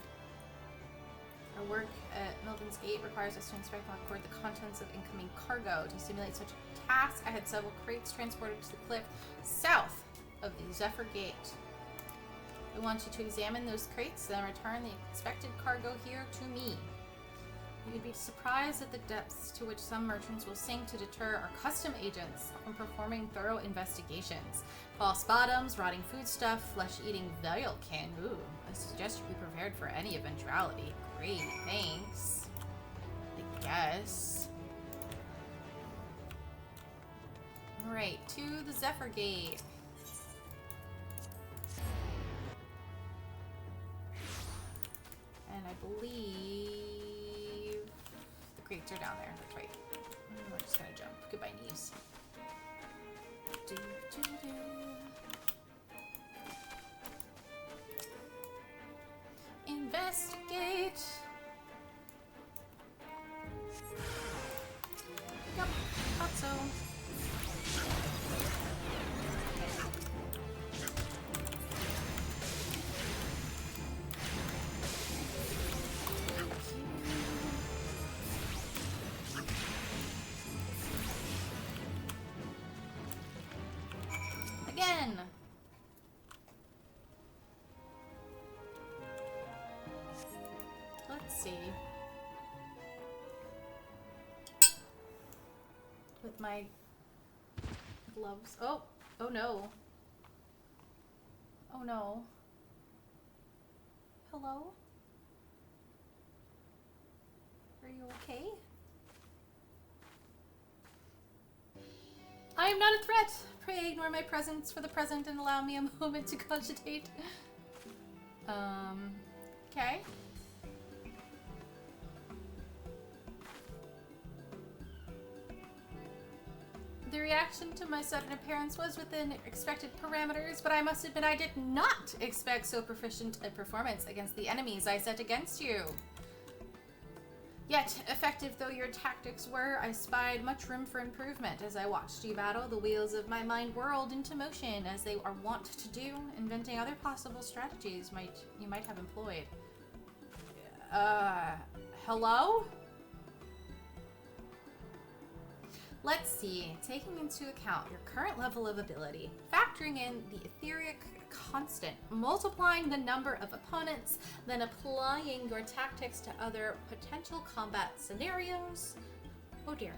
Our work at Melvin's Gate requires us to inspect and record the contents of incoming cargo. To simulate such a task, I had several crates transported to the cliff south of the Zephyr Gate. I want you to examine those crates, then return the expected cargo here to me. You would be surprised at the depths to which some merchants will sink to deter our custom agents from performing thorough investigations. False bottoms, rotting foodstuff, flesh-eating Veilkin. Ooh, I suggest you be prepared for any eventuality. Great, thanks. I guess. Alright, to the Zephyr Gate. And I believe the crates are down there. That's right. We're just gonna jump. Goodbye, knees. Do, do, do. Investigate. Yep, thought so. Again. Let's see. With my gloves. Oh, oh no. Oh no. Hello? Are you okay? I am not a threat. Pray ignore my presence for the present and allow me a moment to cogitate. Okay. The reaction to my sudden appearance was within expected parameters, but I must admit I did not expect so proficient a performance against the enemies I set against you. Yet, effective though your tactics were, I spied much room for improvement. As I watched you battle, the wheels of my mind whirled into motion, as they are wont to do, inventing other possible strategies you might have employed. Hello? Let's see, taking into account your current level of ability, factoring in the etheric constant, multiplying the number of opponents, then applying your tactics to other potential combat scenarios. Oh dear.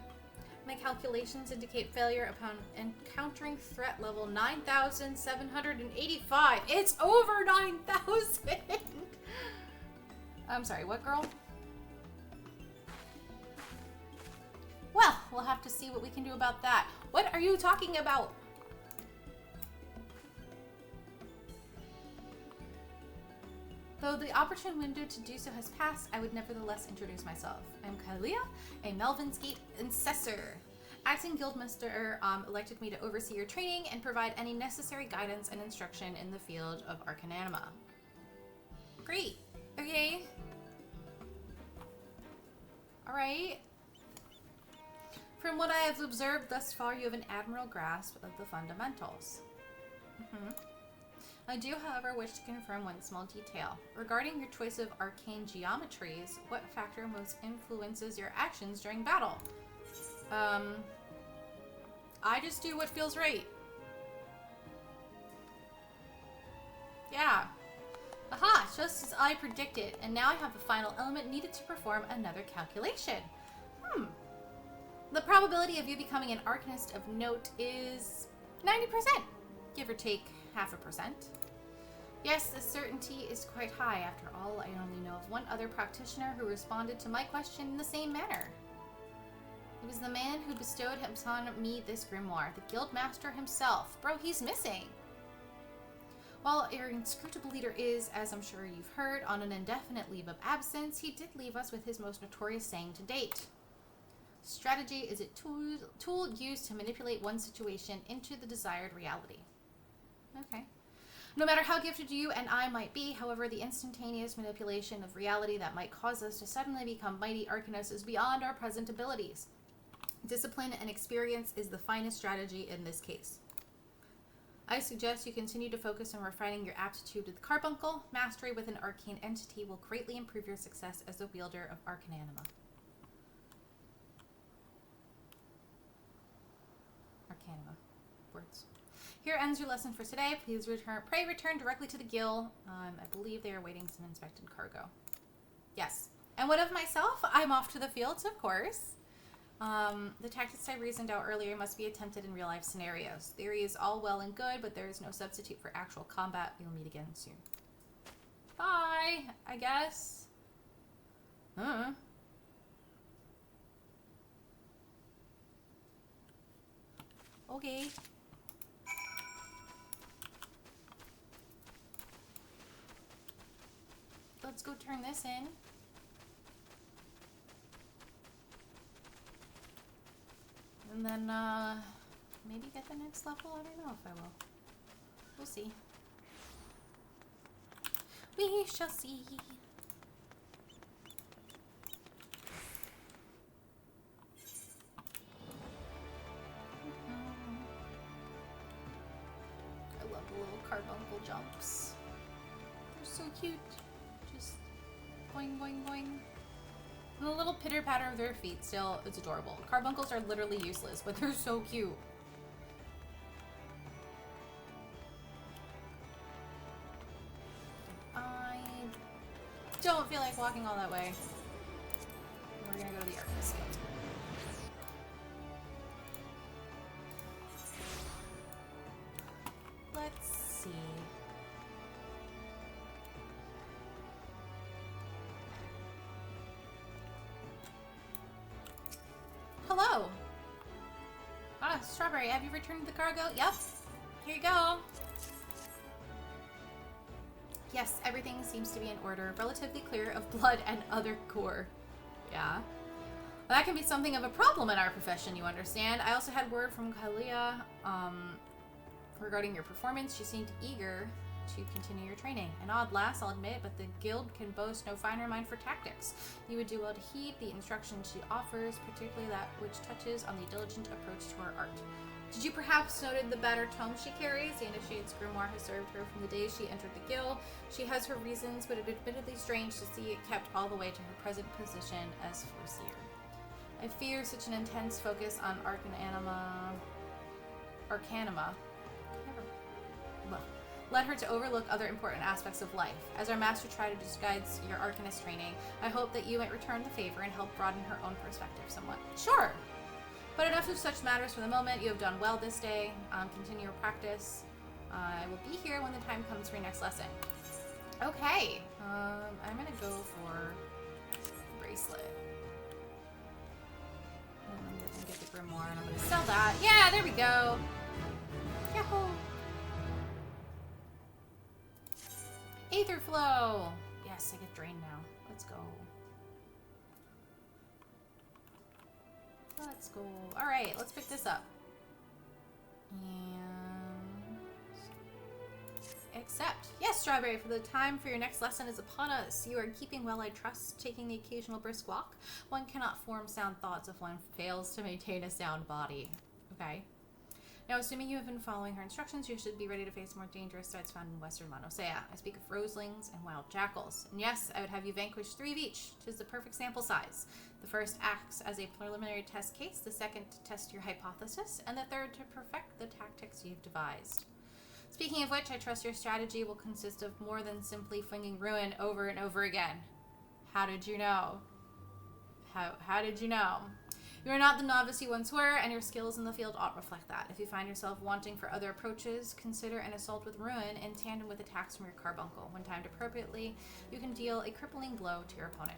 My calculations indicate failure upon encountering threat level 9,785. It's over 9,000! I'm sorry, what, girl? Well, we'll have to see what we can do about that. What are you talking about? Though the opportune window to do so has passed, I would nevertheless introduce myself. I'm Kalia, a Melvin's Gate Incessor. Acting Guildmaster elected me to oversee your training and provide any necessary guidance and instruction in the field of Arcanema. Great. Okay. Alright. From what I have observed thus far, you have an admirable grasp of the fundamentals. I do, however, wish to confirm one small detail. Regarding your choice of arcane geometries, what factor most influences your actions during battle? I just do what feels right. Yeah. Aha, just as I predicted, and now I have the final element needed to perform another calculation. The probability of you becoming an arcanist of note is 90%, give or take 0.5%. Yes, the certainty is quite high. After all, I only know of one other practitioner who responded to my question in the same manner. It was the man who bestowed upon me this grimoire, the guild master himself. Bro, he's missing. While our inscrutable leader is, as I'm sure you've heard, on an indefinite leave of absence, he did leave us with his most notorious saying to date. Strategy is a tool used to manipulate one situation into the desired reality. Okay. No matter how gifted you and I might be, however, the instantaneous manipulation of reality that might cause us to suddenly become mighty arcanists is beyond our present abilities. Discipline and experience is the finest strategy in this case. I suggest you continue to focus on refining your aptitude with carbuncle. Mastery with an arcane entity will greatly improve your success as a wielder of arcananima. Arcanima. Words. Here ends your lesson for today. Please return directly to the guild. I believe they are awaiting some inspected cargo. Yes. And what of myself? I'm off to the fields, of course. The tactics I reasoned out earlier must be attempted in real-life scenarios. Theory is all well and good, but there is no substitute for actual combat. We will meet again soon. Bye, I guess. Okay. Let's go turn this in. And then, maybe get the next level? I don't know if I will. We'll see. We shall see. I love the little carbuncle jumps. They're so cute. Just boing, boing, boing. And the little pitter-patter of their feet still, it's adorable. Carbuncles are literally useless, but they're so cute. I don't feel like walking all that way. We're gonna go to the ARR MSQ. Let's see. Hello. Strawberry, have you returned the cargo? Yep. Here you go. Yes, everything seems to be in order. Relatively clear of blood and other gore. Yeah. Well, that can be something of a problem in our profession, you understand. I also had word from Kalia regarding your performance. She seemed eager to continue your training. An odd lass, I'll admit, but the guild can boast no finer mind for tactics. You would do well to heed the instructions she offers, particularly that which touches on the diligent approach to her art. Did you perhaps noted the battered tome she carries? The initiate's grimoire has served her from the day she entered the guild. She has her reasons, but it is admittedly strange to see it kept all the way to her present position as Overseer. I fear such an intense focus on arcanima led her to overlook other important aspects of life. As our master tried to guide your arcanist training, I hope that you might return the favor and help broaden her own perspective somewhat. Sure! But enough of such matters for the moment. You have done well this day. Continue your practice. I will be here when the time comes for your next lesson. Okay. I'm gonna go for the bracelet. And I'm gonna get the grimoire and I'm gonna sell that. Yeah, there we go. Yahoo! Aether flow! Yes, I get drained now. Let's go. Let's go. Alright, let's pick this up. And accept. Yes, Strawberry, for the time for your next lesson is upon us. You are keeping well, I trust, taking the occasional brisk walk. One cannot form sound thoughts if one fails to maintain a sound body. Okay. Now, assuming you have been following her instructions, you should be ready to face more dangerous threats found in western Eorzea. I speak of roselings and wild jackals. And yes, I would have you vanquish 3 of each. 'Tis the perfect sample size. The first acts as a preliminary test case, the second to test your hypothesis, and the third to perfect the tactics you've devised. Speaking of which, I trust your strategy will consist of more than simply flinging ruin over and over again. How did you know? How did you know? You are not the novice you once were, and your skills in the field ought reflect that. If you find yourself wanting for other approaches, consider an assault with ruin in tandem with attacks from your carbuncle. When timed appropriately, you can deal a crippling blow to your opponent.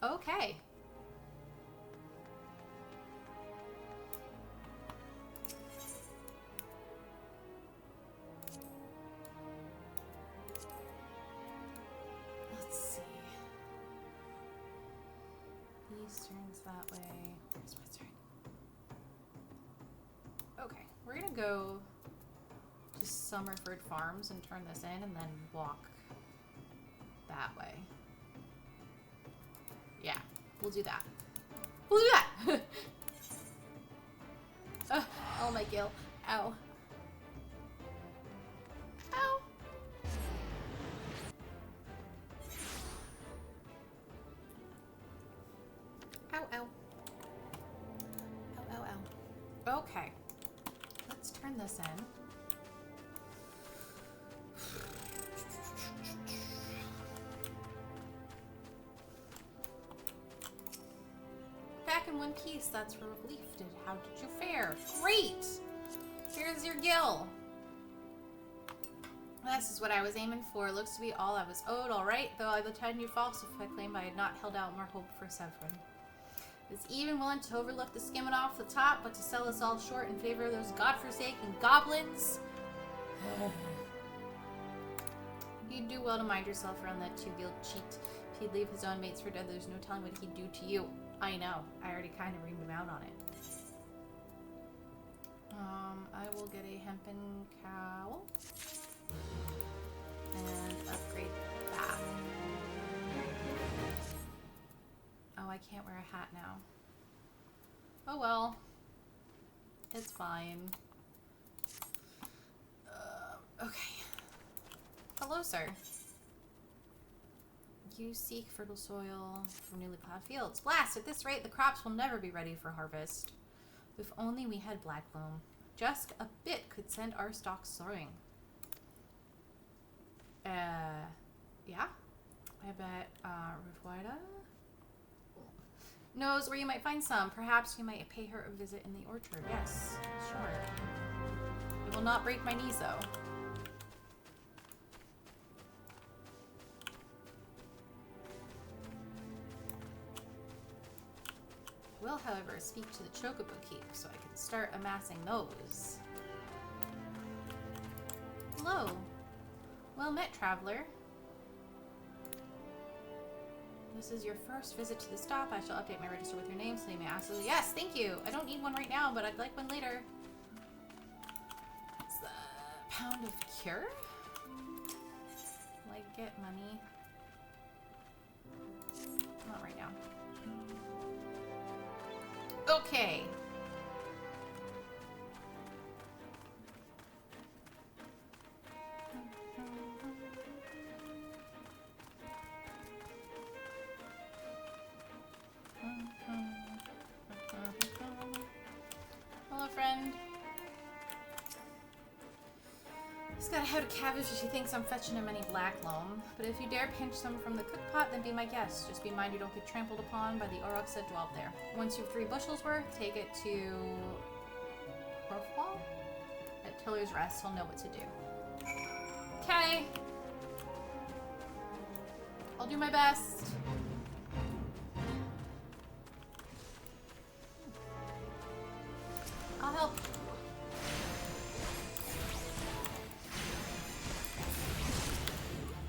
Okay. Let's see. East turns that way. Where's my turn? Okay, we're gonna go to Summerford Farms and turn this in and then walk that way. Yeah, we'll do that. We'll do that! Oh my gill. Ow. Ow. Ow, ow. Ow, ow, ow. Okay. Let's turn this in. Back in one piece, that's relief. How did you fare? Great! Here's your gill. This is what I was aiming for. Looks to be all I was owed, alright, though I would tend you false if I claimed I had not held out more hope for Severin. I was even willing to overlook the skimming off the top, but to sell us all short in favor of those godforsaken goblins? You'd do well to mind yourself around that two-gilled cheat. If he'd leave his own mates for dead, there's no telling what he'd do to you. I know. I already kind of reamed him out on it. I will get a hempen cowl. And upgrade that. Oh, I can't wear a hat now. Oh well. It's fine. Okay. Hello, sir. You seek fertile soil for newly plowed fields. Blast! At this rate, the crops will never be ready for harvest. If only we had black loam. Just a bit could send our stocks soaring. Yeah? I bet, Rufuida knows where you might find some. Perhaps you might pay her a visit in the orchard. Yes, sure. It will not break my knees, though. I will, however, speak to the Chocobo Keep so I can start amassing those. Hello. Well met, traveler. This is your first visit to the stop. I shall update my register with your name so you may ask. Yes, thank you. I don't need one right now, but I'd like one later. It's the pound of cure? Like, get money. Not right now. Okay. Hello, friend. He's got a head of cabbage if she thinks I'm fetching him any black loam. But if you dare pinch some from the cook pot, then be my guest. Just be mind you don't get trampled upon by the Aurochs that dwell there. Once you've 3 bushels worth, take it to Rofwall. At Tiller's Rest, he'll know what to do. Okay. I'll do my best. I'll help.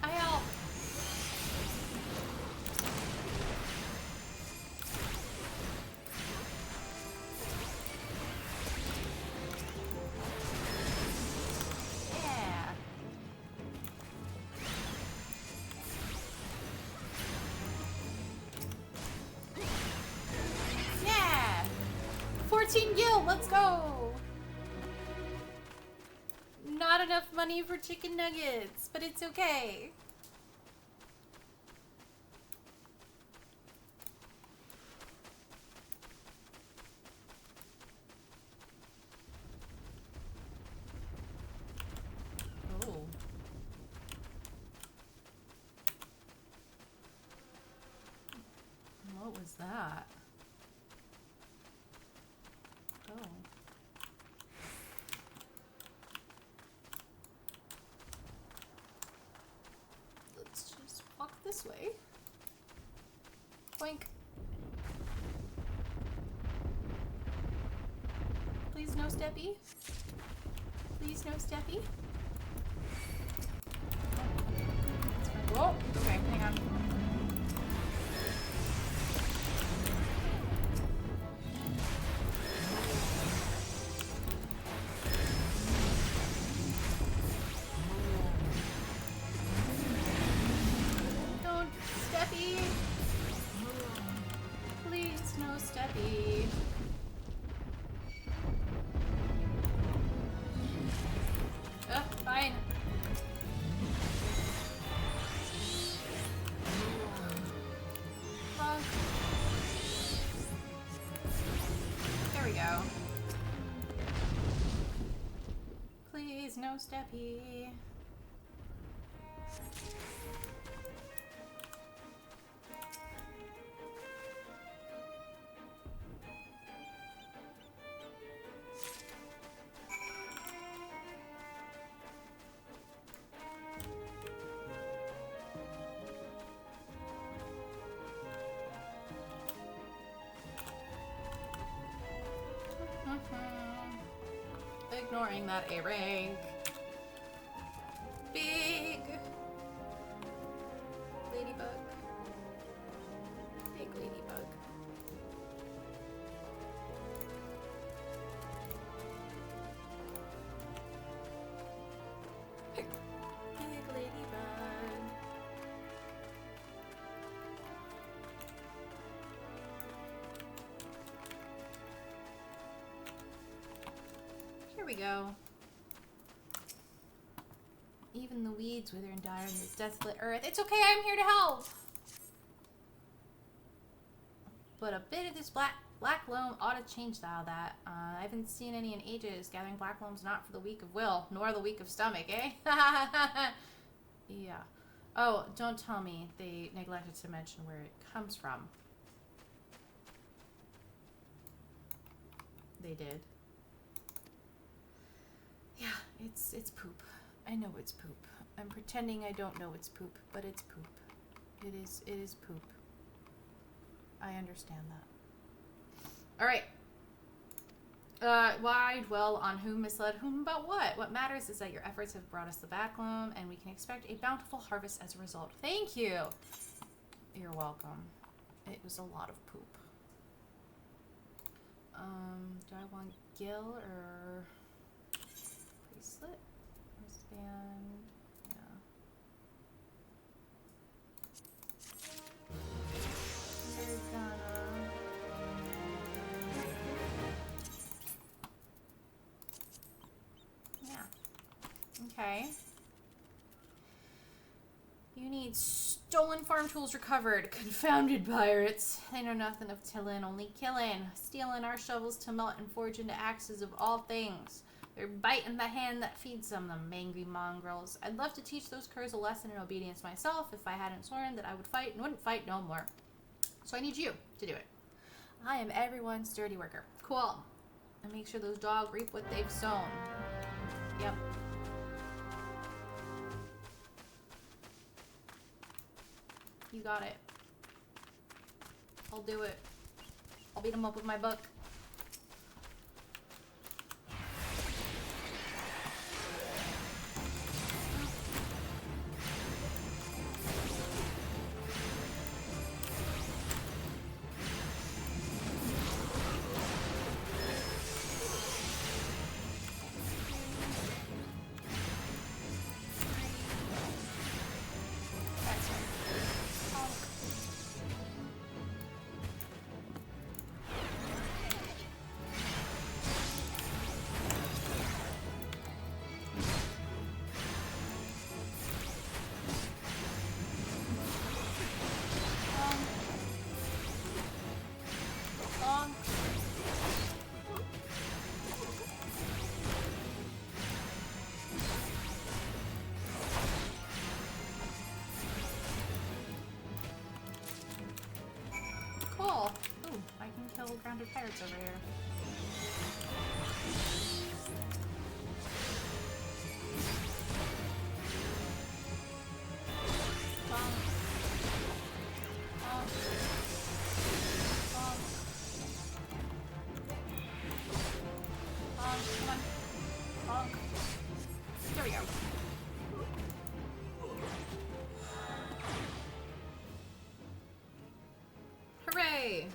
I help. Yeah. Yeah. 14 gil, let's go. Not enough money for chicken nuggets, but it's okay. Oh. What was that? Oh. no steppy. Please, no steppy. Oh, okay, hang on. Don't steppy. Please, no steppy. Fine. Bonk. There we go. Please, no steppy. Ignoring that A rank. Big ladybug. Big ladybug. Big ladybug. Here we go. Even the weeds wither and die on this desolate earth. It's okay, I'm here to help! But a bit of this black loam ought to change all that. I haven't seen any in ages. Gathering black loam's not for the weak of will, nor the weak of stomach, eh? Yeah. Oh, don't tell me they neglected to mention where it comes from. They did. Yeah, it's poop. I know it's poop. I'm pretending I don't know it's poop, but it's poop. It is poop. I understand that. Alright. Why dwell on whom misled whom about what? What matters is that your efforts have brought us the back loam, and we can expect a bountiful harvest as a result. Thank you! You're welcome. It was a lot of poop. Do I want gill or bracelet? Wristband. Yeah. We're gonna... Yeah. Okay. You need stolen farm tools recovered. Confounded pirates. They know nothing of tillin', only killin'. Stealing our shovels to melt and forge into axes of all things. They're biting the hand that feeds them, the angry mongrels. I'd love to teach those curs a lesson in obedience myself if I hadn't sworn that I would fight and wouldn't fight no more. So I need you to do it. I am everyone's dirty worker. Cool. And make sure those dogs reap what they've sown. Yep. You got it. I'll do it. I'll beat them up with my book. Cool. Ooh, I can kill grounded pirates over here. Bonk. Bonk. Bonk. Bonk. on, come on. Bonk. There we go. Hooray!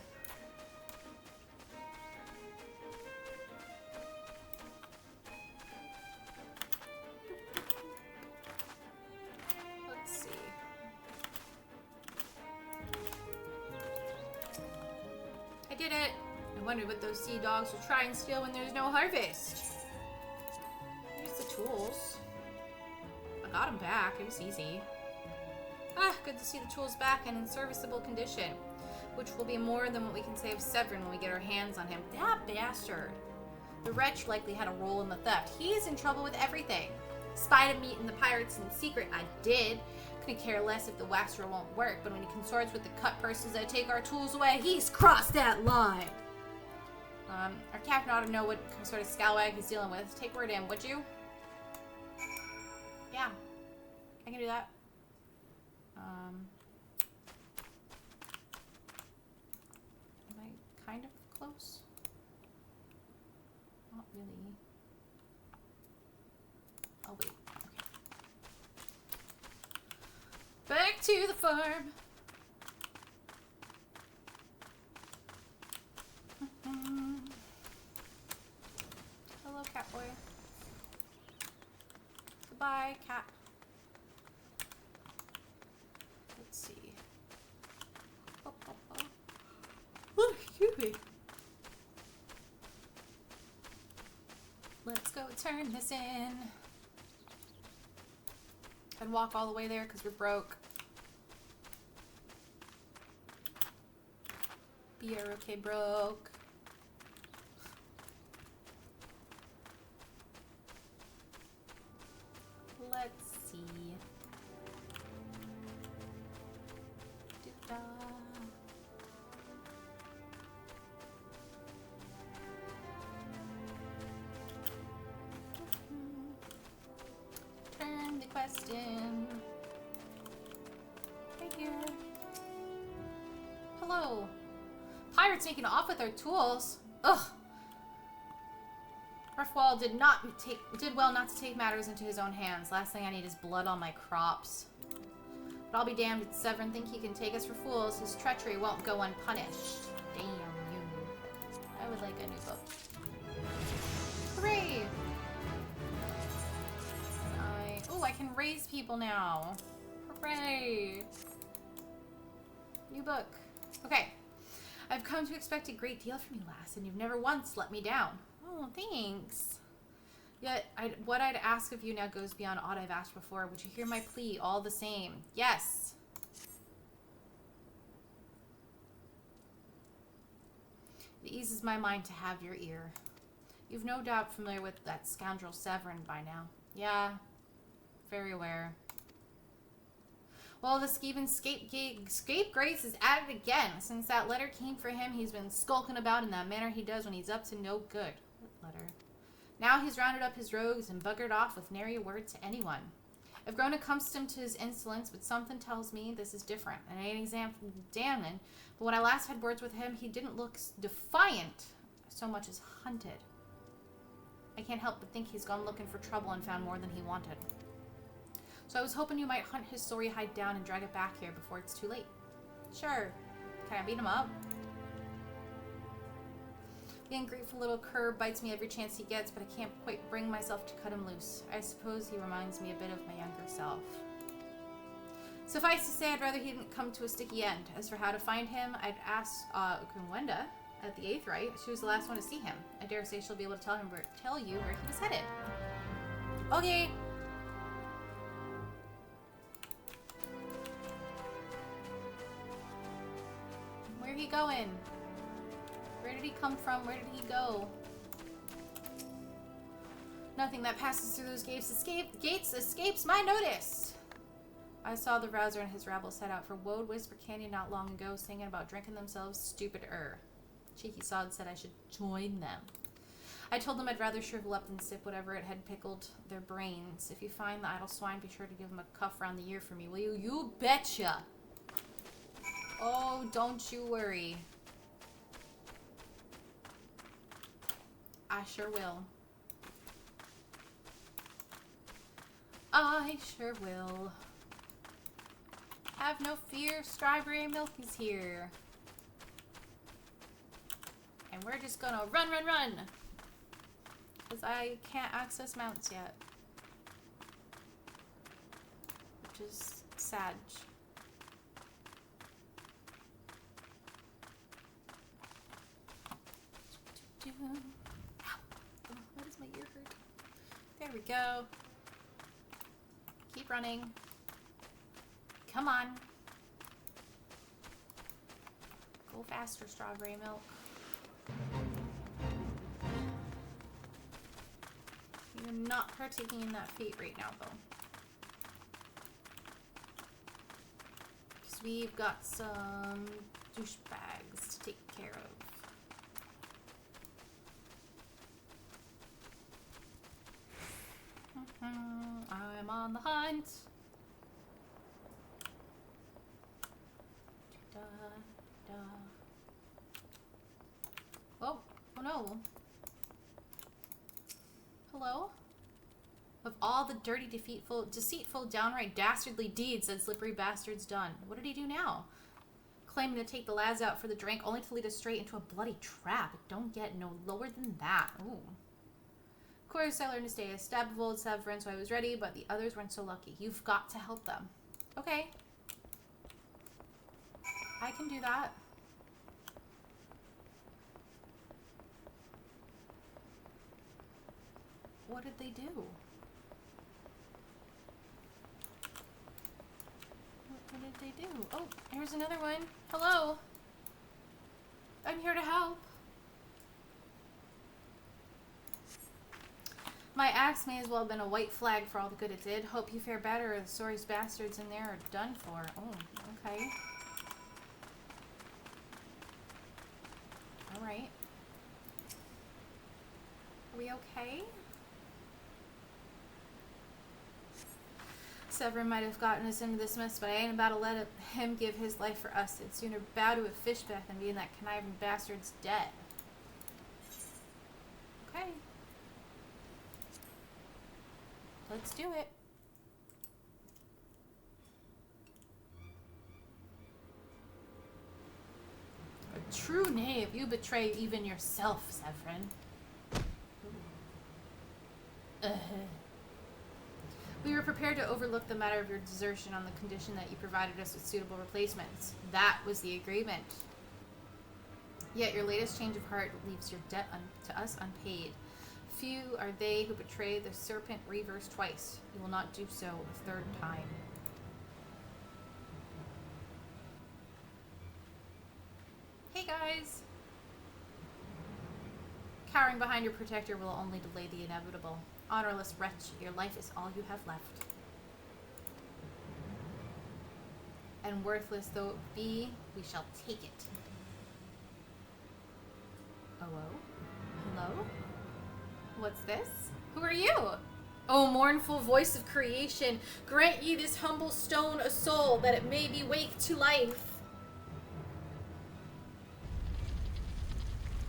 Let's see. I did it! I wondered what those sea dogs will try and steal when there's no harvest. Here's the tools. I got them back. It was easy. Ah, good to see the tools back and in serviceable condition. Which will be more than what we can say of Severin when we get our hands on him. That bastard. The wretch likely had a role in the theft. He's in trouble with everything. Spied him meeting the pirates in secret. I did. Couldn't care less if the waxer won't work, but when he consorts with the cut persons that take our tools away, he's crossed that line. Our captain ought to know what sort of scalawag he's dealing with. Take word in, would you? Yeah. I can do that. Am I kind of close? Not really. Oh, wait. Okay. Back to the farm. Hello, cat boy. Goodbye, cat. Let's see. Oh, oh, oh. Oh, excuse me. Let's go turn this in. And walk all the way there because we're broke. Okay, broke. Let's see. Da-da. Turn the quest in. Right here. Hello. Pirates making off with our tools. Ugh. Ruffwall did well not to take matters into his own hands. Last thing I need is blood on my crops. But I'll be damned if Severin think he can take us for fools. His treachery won't go unpunished. Damn you. I would like a new book. Hooray! Oh, I can raise people now. Hooray! New book. Okay. I've come to expect a great deal from you, lass, and you've never once let me down. Oh, thanks. Yet, what I'd ask of you now goes beyond aught I've asked before. Would you hear my plea all the same? Yes. It eases my mind to have your ear. You've no doubt familiar with that scoundrel Severin by now. Yeah, very aware. Well, the scapegrace is at it again. Since that letter came for him, he's been skulking about in that manner he does when he's up to no good. What letter? Now he's rounded up his rogues and buggered off with nary a word to anyone. I've grown accustomed to his insolence, but something tells me this is different. And I ain't damning, but when I last had words with him, he didn't look defiant so much as hunted. I can't help but think he's gone looking for trouble and found more than he wanted. So I was hoping you might hunt his sorry hide down and drag it back here before it's too late. Sure. Can I beat him up? The ungrateful little cur bites me every chance he gets, but I can't quite bring myself to cut him loose. I suppose he reminds me a bit of my younger self. Suffice to say, I'd rather he didn't come to a sticky end. As for how to find him, I'd ask Kunwenda at the 8th Rite. She was the last one to see him. I dare say she'll be able to tell you where he was headed. Okay. Where he going? Where did he come from? Where did he go? Nothing that passes through those gates escapes my notice. I saw the Rouser and his rabble set out for Woad Whisper Canyon not long ago, singing about drinking themselves stupid-er. Cheeky sod said I should join them. I told them I'd rather shrivel up than sip whatever it had pickled their brains. If you find the idle swine, be sure to give him a cuff round the ear for me, will you? You betcha! Oh, don't you worry. I sure will. I sure will. Have no fear, strawberry milk is here. And we're just gonna run, run, run! Because I can't access mounts yet. Which is sad. Ow. Oh, why does my ear hurt? There we go. Keep running. Come on. Go faster, strawberry milk. You're not partaking in that fate right now, though. Because we've got some douchebags to take care of. I'm on the hunt. Da, da. Oh no. Hello? Of all the dirty, deceitful, downright dastardly deeds that slippery bastard's done. What did he do now? Claiming to take the lads out for the drink, only to lead us straight into a bloody trap. It don't get no lower than that. Ooh. Of course, I learned to stay a stab of old Severin, so I was ready, but the others weren't so lucky. You've got to help them. Okay. I can do that. What did they do? What did they do? Oh, here's another one. Hello. I'm here to help. My axe may as well have been a white flag for all the good it did. Hope you fare better, or the sorriest bastards in there are done for. Oh, okay. Alright. Are we okay? Severin might have gotten us into this mess, but I ain't about to let him give his life for us. I'd sooner bow to a fishback than be in that conniving bastard's debt. Okay. Let's do it. A true knave, you betray even yourself, Severin. We were prepared to overlook the matter of your desertion on the condition that you provided us with suitable replacements. That was the agreement. Yet your latest change of heart leaves your debt to us unpaid. Few are they who betray the serpent reverse twice. You will not do so a third time. Hey guys! Cowering behind your protector will only delay the inevitable. Honorless wretch, your life is all you have left. And worthless though it be, we shall take it. Hello? Hello? What's this? Who are you? O mournful voice of creation, grant ye this humble stone a soul, that it may be wake to life.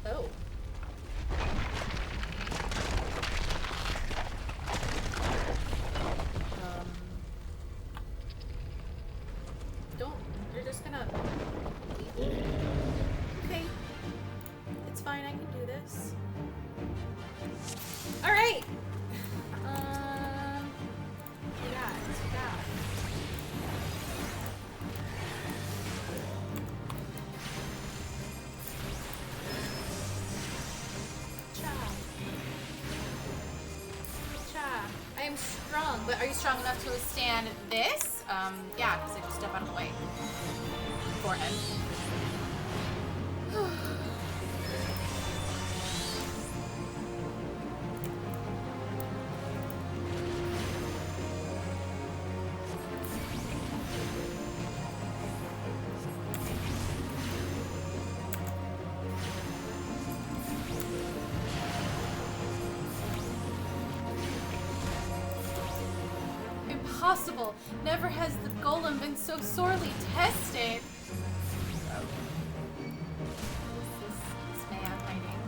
Oh. You're just gonna leave me? Okay. It's fine, I can do this. Alright! Yeah. Cha. I am strong, but are you strong enough to withstand this? Yeah, because I just step out of the way. Forehead. Impossible! Never has the golem been so sorely tested! This man hiding.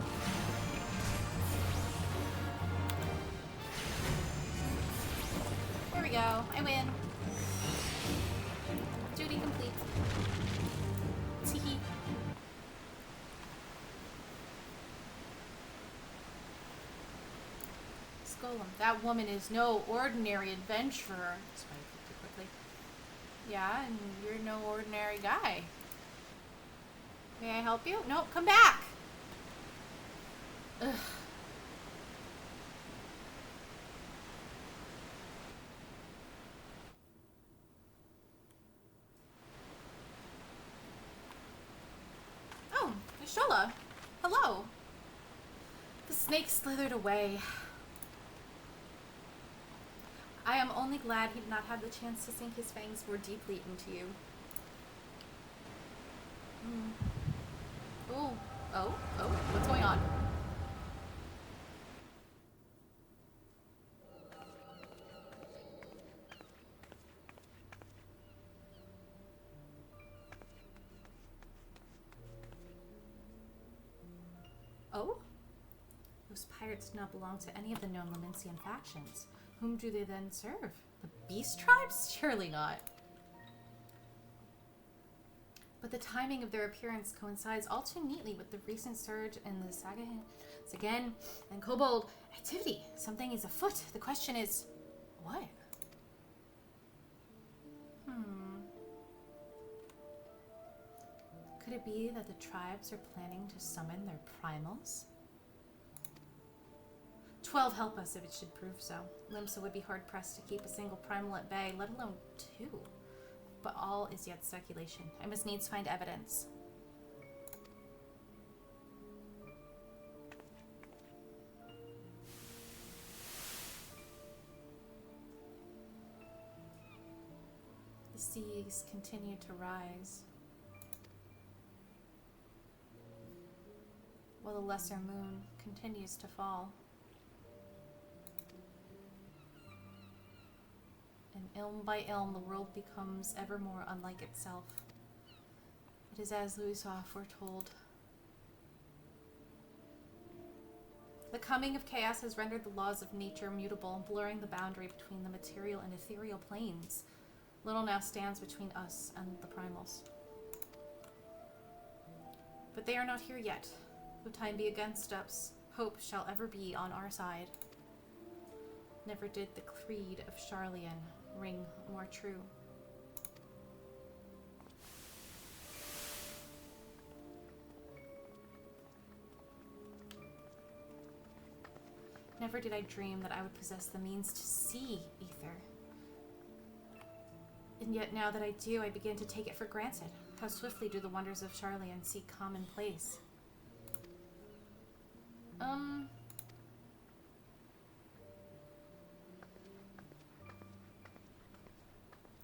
There we we go. I win. Duty complete. Teehee. Golem. That woman is no ordinary adventurer. Sorry, too quickly. Yeah, and you're no ordinary guy. May I help you? Nope, come back! Ugh. Oh, Nishola. Hello. The snake slithered away. I am only glad he did not have the chance to sink his fangs more deeply into you. Oh, what's going on? Oh? Those pirates do not belong to any of the known Lamencian factions. Whom do they then serve? The beast tribes? Surely not. But the timing of their appearance coincides all too neatly with the recent surge in the Sagan and Kobold activity. Something is afoot. The question is, what? Could it be that the tribes are planning to summon their primals? 12 help us if it should prove so. Limsa would be hard-pressed to keep a single primal at bay, let alone 2. But all is yet speculation. I must needs find evidence. The seas continue to rise, while the lesser moon continues to fall. And ilm by ilm, the world becomes ever more unlike itself. It is as Louisa foretold. The coming of chaos has rendered the laws of nature mutable, blurring the boundary between the material and ethereal planes. Little now stands between us and the primals. But they are not here yet. Though time be against us, hope shall ever be on our side. Never did the creed of Charlian ring more true. Never did I dream that I would possess the means to see ether. And yet now that I do, I begin to take it for granted. How swiftly do the wonders of Charlian seek commonplace.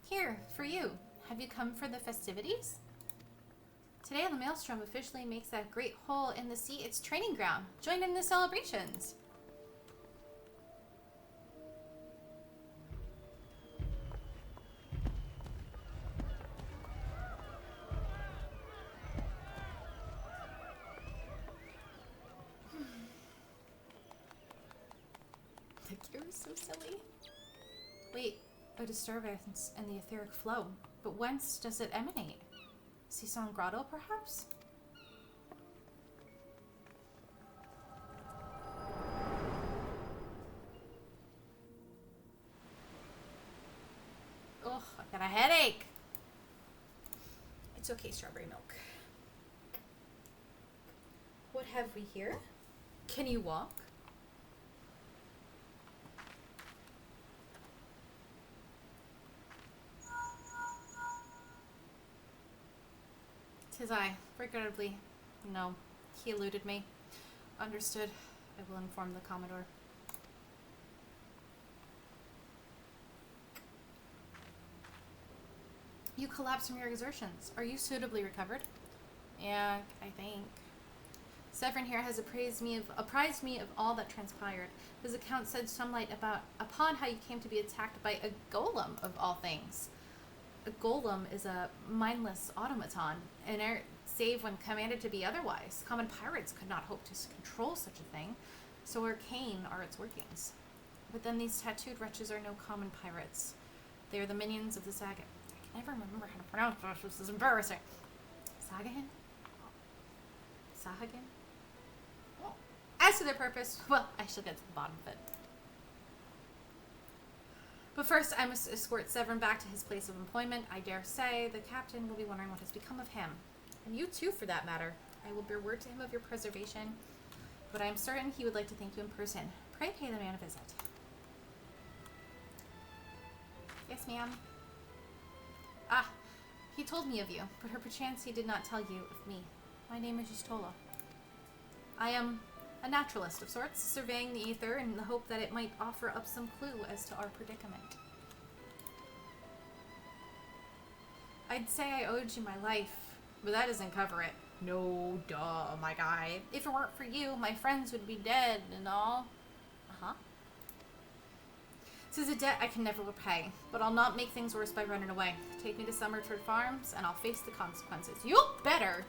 Here, for you. Have you come for the festivities? Today the Maelstrom officially makes that great hole in the sea its training ground. Join in the celebrations. The gear is so silly. Wait. A disturbance in the etheric flow. But whence does it emanate? Sison Grotto, perhaps? Ugh, I've got a headache. It's okay, strawberry milk. What have we here? Can you walk? 'Tis I. Regrettably. No. He eluded me. Understood. I will inform the Commodore. You collapsed from your exertions. Are you suitably recovered? Yeah, I think. Severin here has apprised me of all that transpired. His account shed some light upon how you came to be attacked by a golem, of all things. A golem is a mindless automaton, inert save when commanded to be otherwise. Common pirates could not hope to control such a thing, so arcane are its workings. But then these tattooed wretches are no common pirates. They are the minions of the Saga. I can never remember how to pronounce this. This is embarrassing. Sagahan? Sahagan? Oh. As to their purpose, well, I shall get to the bottom of it. But first, I must escort Severin back to his place of employment. I dare say the captain will be wondering what has become of him. And you too, for that matter. I will bear word to him of your preservation, but I am certain he would like to thank you in person. Pray pay the man a visit. Yes, ma'am. Ah, he told me of you, but perchance he did not tell you of me. My name is Justola. I am a naturalist of sorts, surveying the ether in the hope that it might offer up some clue as to our predicament. I'd say I owed you my life, but that doesn't cover it. No, duh, my guy. If it weren't for you, my friends would be dead and all. Uh-huh. This is a debt I can never repay, but I'll not make things worse by running away. Take me to Summerford Farms, and I'll face the consequences. You better!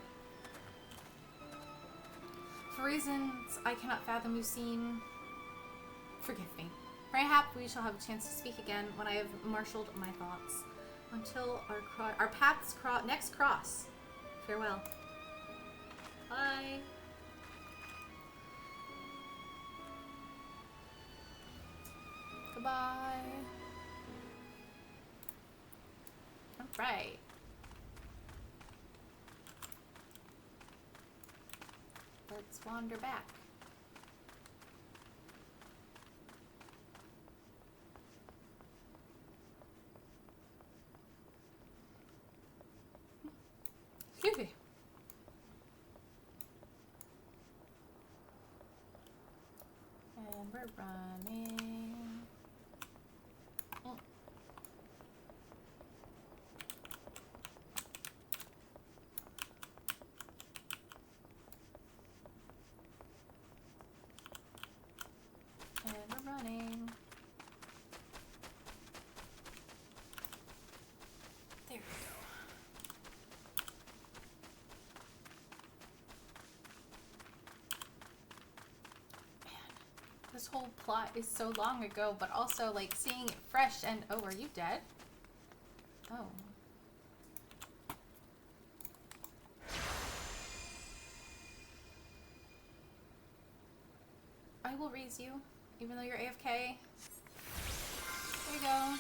For reasons I cannot fathom, you seem... Forgive me. Perhaps we shall have a chance to speak again when I have marshaled my thoughts. Until our paths next cross. Farewell. Bye. Goodbye. Alright. Let's wander back. Excuse me. And we're running. Oh. And we're running. There we go. This whole plot is so long ago, but also like seeing it fresh and oh, are you dead? Oh. I will raise you, even though you're AFK. There you go.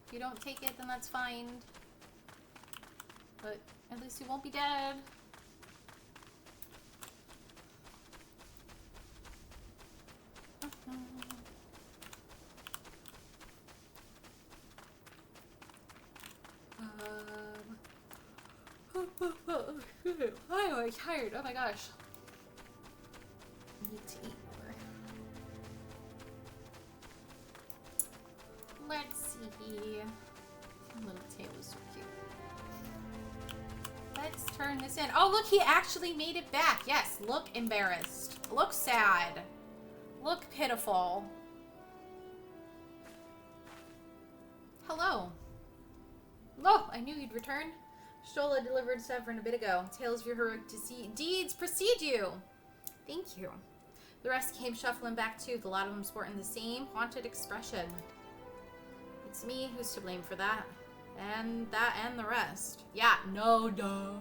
If you don't take it, then that's fine. But at least you won't be dead. Why am I tired? Oh my gosh. I need to eat more. Let's see. Little tail is so cute. Let's turn this in. Oh, look, he actually made it back. Yes, look embarrassed. Look sad. Look pitiful. Hello. Oh, I knew you'd return. Stola delivered Severin a bit ago. Tales of your heroic deeds precede you. Thank you. The rest came shuffling back too, the lot of them sporting the same haunted expression. It's me who's to blame for that. And the rest. Yeah, no duh.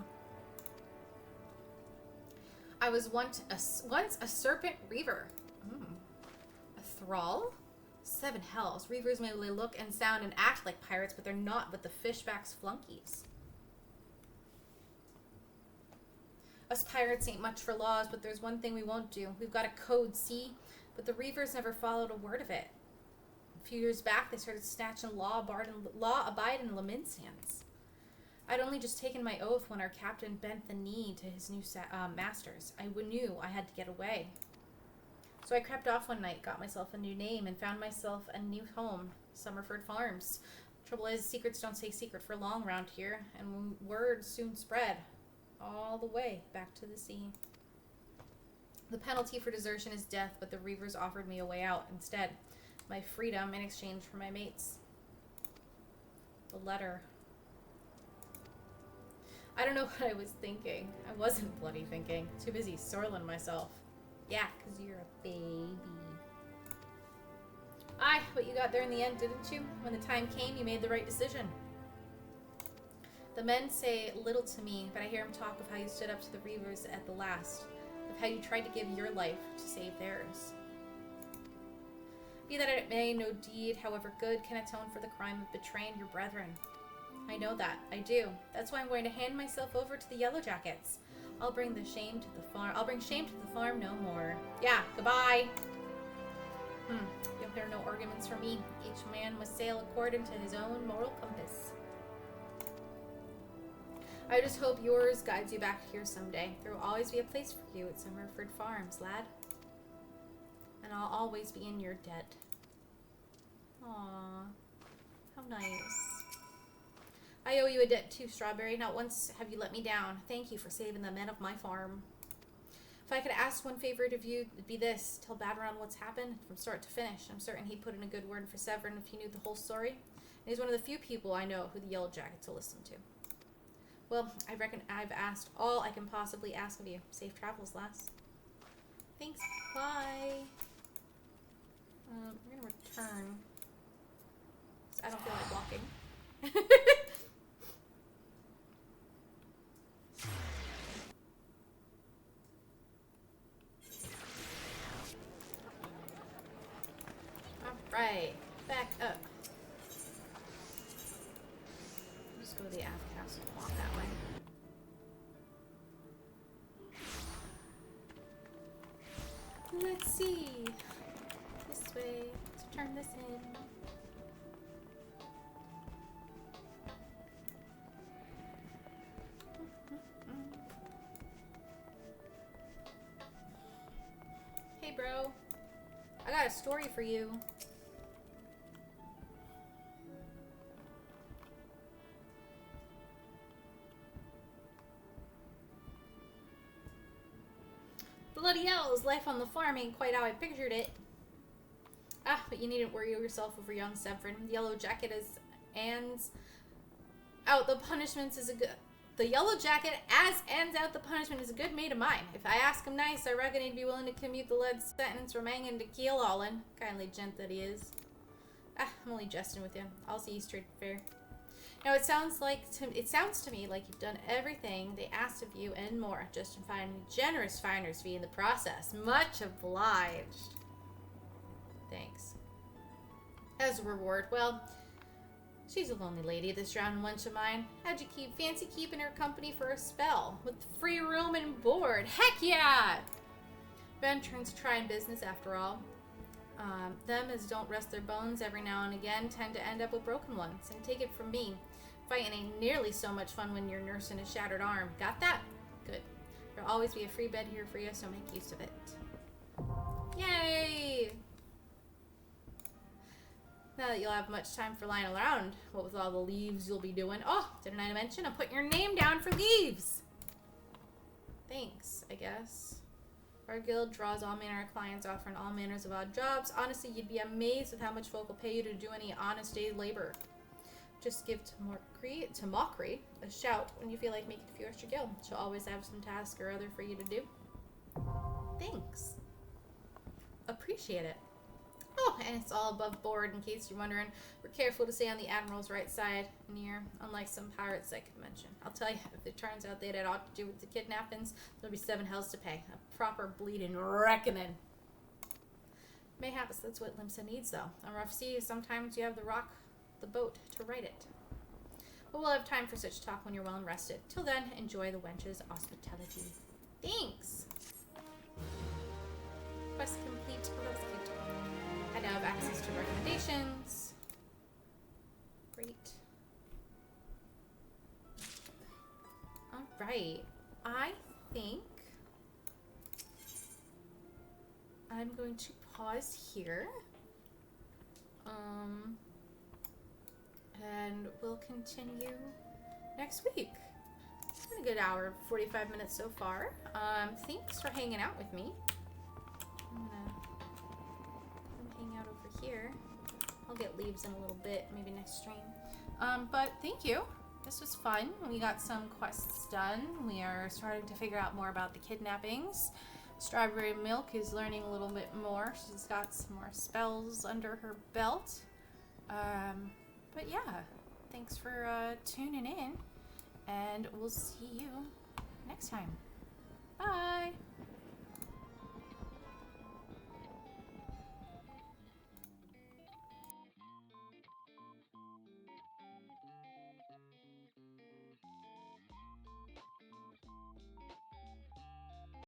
I was once a serpent reaver. A thrall? 7 hells. Reavers may look and sound and act like pirates, but they're not with the fishbacks flunkies. Us pirates ain't much for laws, but there's one thing we won't do. We've got a code, see? But the Reavers never followed a word of it. A few years back, they started snatching law-abiding Lamincians. I'd only just taken my oath when our captain bent the knee to his new masters. I knew I had to get away. So I crept off one night, got myself a new name, and found myself a new home, Summerford Farms. Trouble is, secrets don't stay secret for long around here, and word soon spread. All the way back to the sea. The penalty for desertion is death, but the Reavers offered me a way out instead. My freedom in exchange for my mates. The letter. I don't know what I was thinking. I wasn't bloody thinking. Too busy sorrowing myself. Yeah, because you're a baby. Aye, but you got there in the end, didn't you? When the time came, you made the right decision. The men say little to me, but I hear them talk of how you stood up to the Reavers at the last, of how you tried to give your life to save theirs. Be that it may, no deed, however good, can atone for the crime of betraying your brethren. I know that. I do. That's why I'm going to hand myself over to the Yellow Jackets. I'll bring shame to the farm no more. Yeah, goodbye. You'll hear no arguments from me. Each man must sail according to his own moral compass. I just hope yours guides you back here someday. There will always be a place for you at Summerford Farms, lad. And I'll always be in your debt. Aww. How nice. I owe you a debt too, Strawberry. Not once have you let me down. Thank you for saving the men of my farm. If I could ask one favor of you, it'd be this. Tell Badron what's happened from start to finish. I'm certain he'd put in a good word for Severin if he knew the whole story. And he's one of the few people I know who the Yellow Jackets will listen to. Well, I reckon I've asked all I can possibly ask of you. Safe travels, lass. Thanks. Bye. We're gonna return. I don't feel like walking. Alright, back up. Just go to the Aft Castle and walk that way. Let's see. This way. Let's turn this in. Hey, bro. I got a story for you. Bloody hell's life on the farm ain't quite how I pictured it. Ah, but you needn't worry yourself over young Severin. The Yellow Jacket ends out the punishments is a good... The Yellow Jacket ends out the punishment is a good mate of mine. If I ask him nice, I reckon he'd be willing to commute the lead sentence from hanging to keel hauling. Kindly gent that he is. Ah, I'm only jesting with you. I'll see you straight fair. Now it sounds to me like you've done everything they asked of you and more. Justifying a generous finder's fee in the process. Much obliged. Thanks. As a reward, well, she's a lonely lady, this drowning wench of mine. How'd you fancy keeping her company for a spell? With free room and board. Heck yeah! Veterans trying business after all. Them as don't rest their bones every now and again tend to end up with broken ones. And take it from me, fighting ain't nearly so much fun when you're nursing a shattered arm. Got that? Good. There'll always be a free bed here for you, so make use of it. Yay! Now that you'll have much time for lying around, what with all the leaves you'll be doing. Oh, didn't I mention I'm putting your name down for leaves? Thanks, I guess. Our guild draws all manner of clients offering all manners of odd jobs. Honestly, you'd be amazed with how much folk will pay you to do any honest day's labor. Just give to Mockery a shout when you feel like making a few extra gil. She'll always have some task or other for you to do. Thanks. Appreciate it. Oh, and it's all above board in case you're wondering. We're careful to stay on the Admiral's right side near, unlike some pirates I could mention. I'll tell you, if it turns out they had aught to do with the kidnappings, there'll be 7 hells to pay. A proper bleeding reckoning. Mayhaps that's what Limsa needs, though. On rough seas, sometimes you have the boat to right it. But we'll have time for such talk when you're well and rested. Till then, enjoy the wench's hospitality. Thanks! Quest complete. I now have access to recommendations. Great. Alright. I think I'm going to pause here. And we'll continue next week. It's been a good hour, 45 minutes so far. Thanks for hanging out with me. I'm gonna hang out over here. I'll get leaves in a little bit, maybe next stream. But thank you. This was fun. We got some quests done. We are starting to figure out more about the kidnappings. Strawberry Milk is learning a little bit more. She's got some more spells under her belt. But yeah, thanks for tuning in, and we'll see you next time. Bye!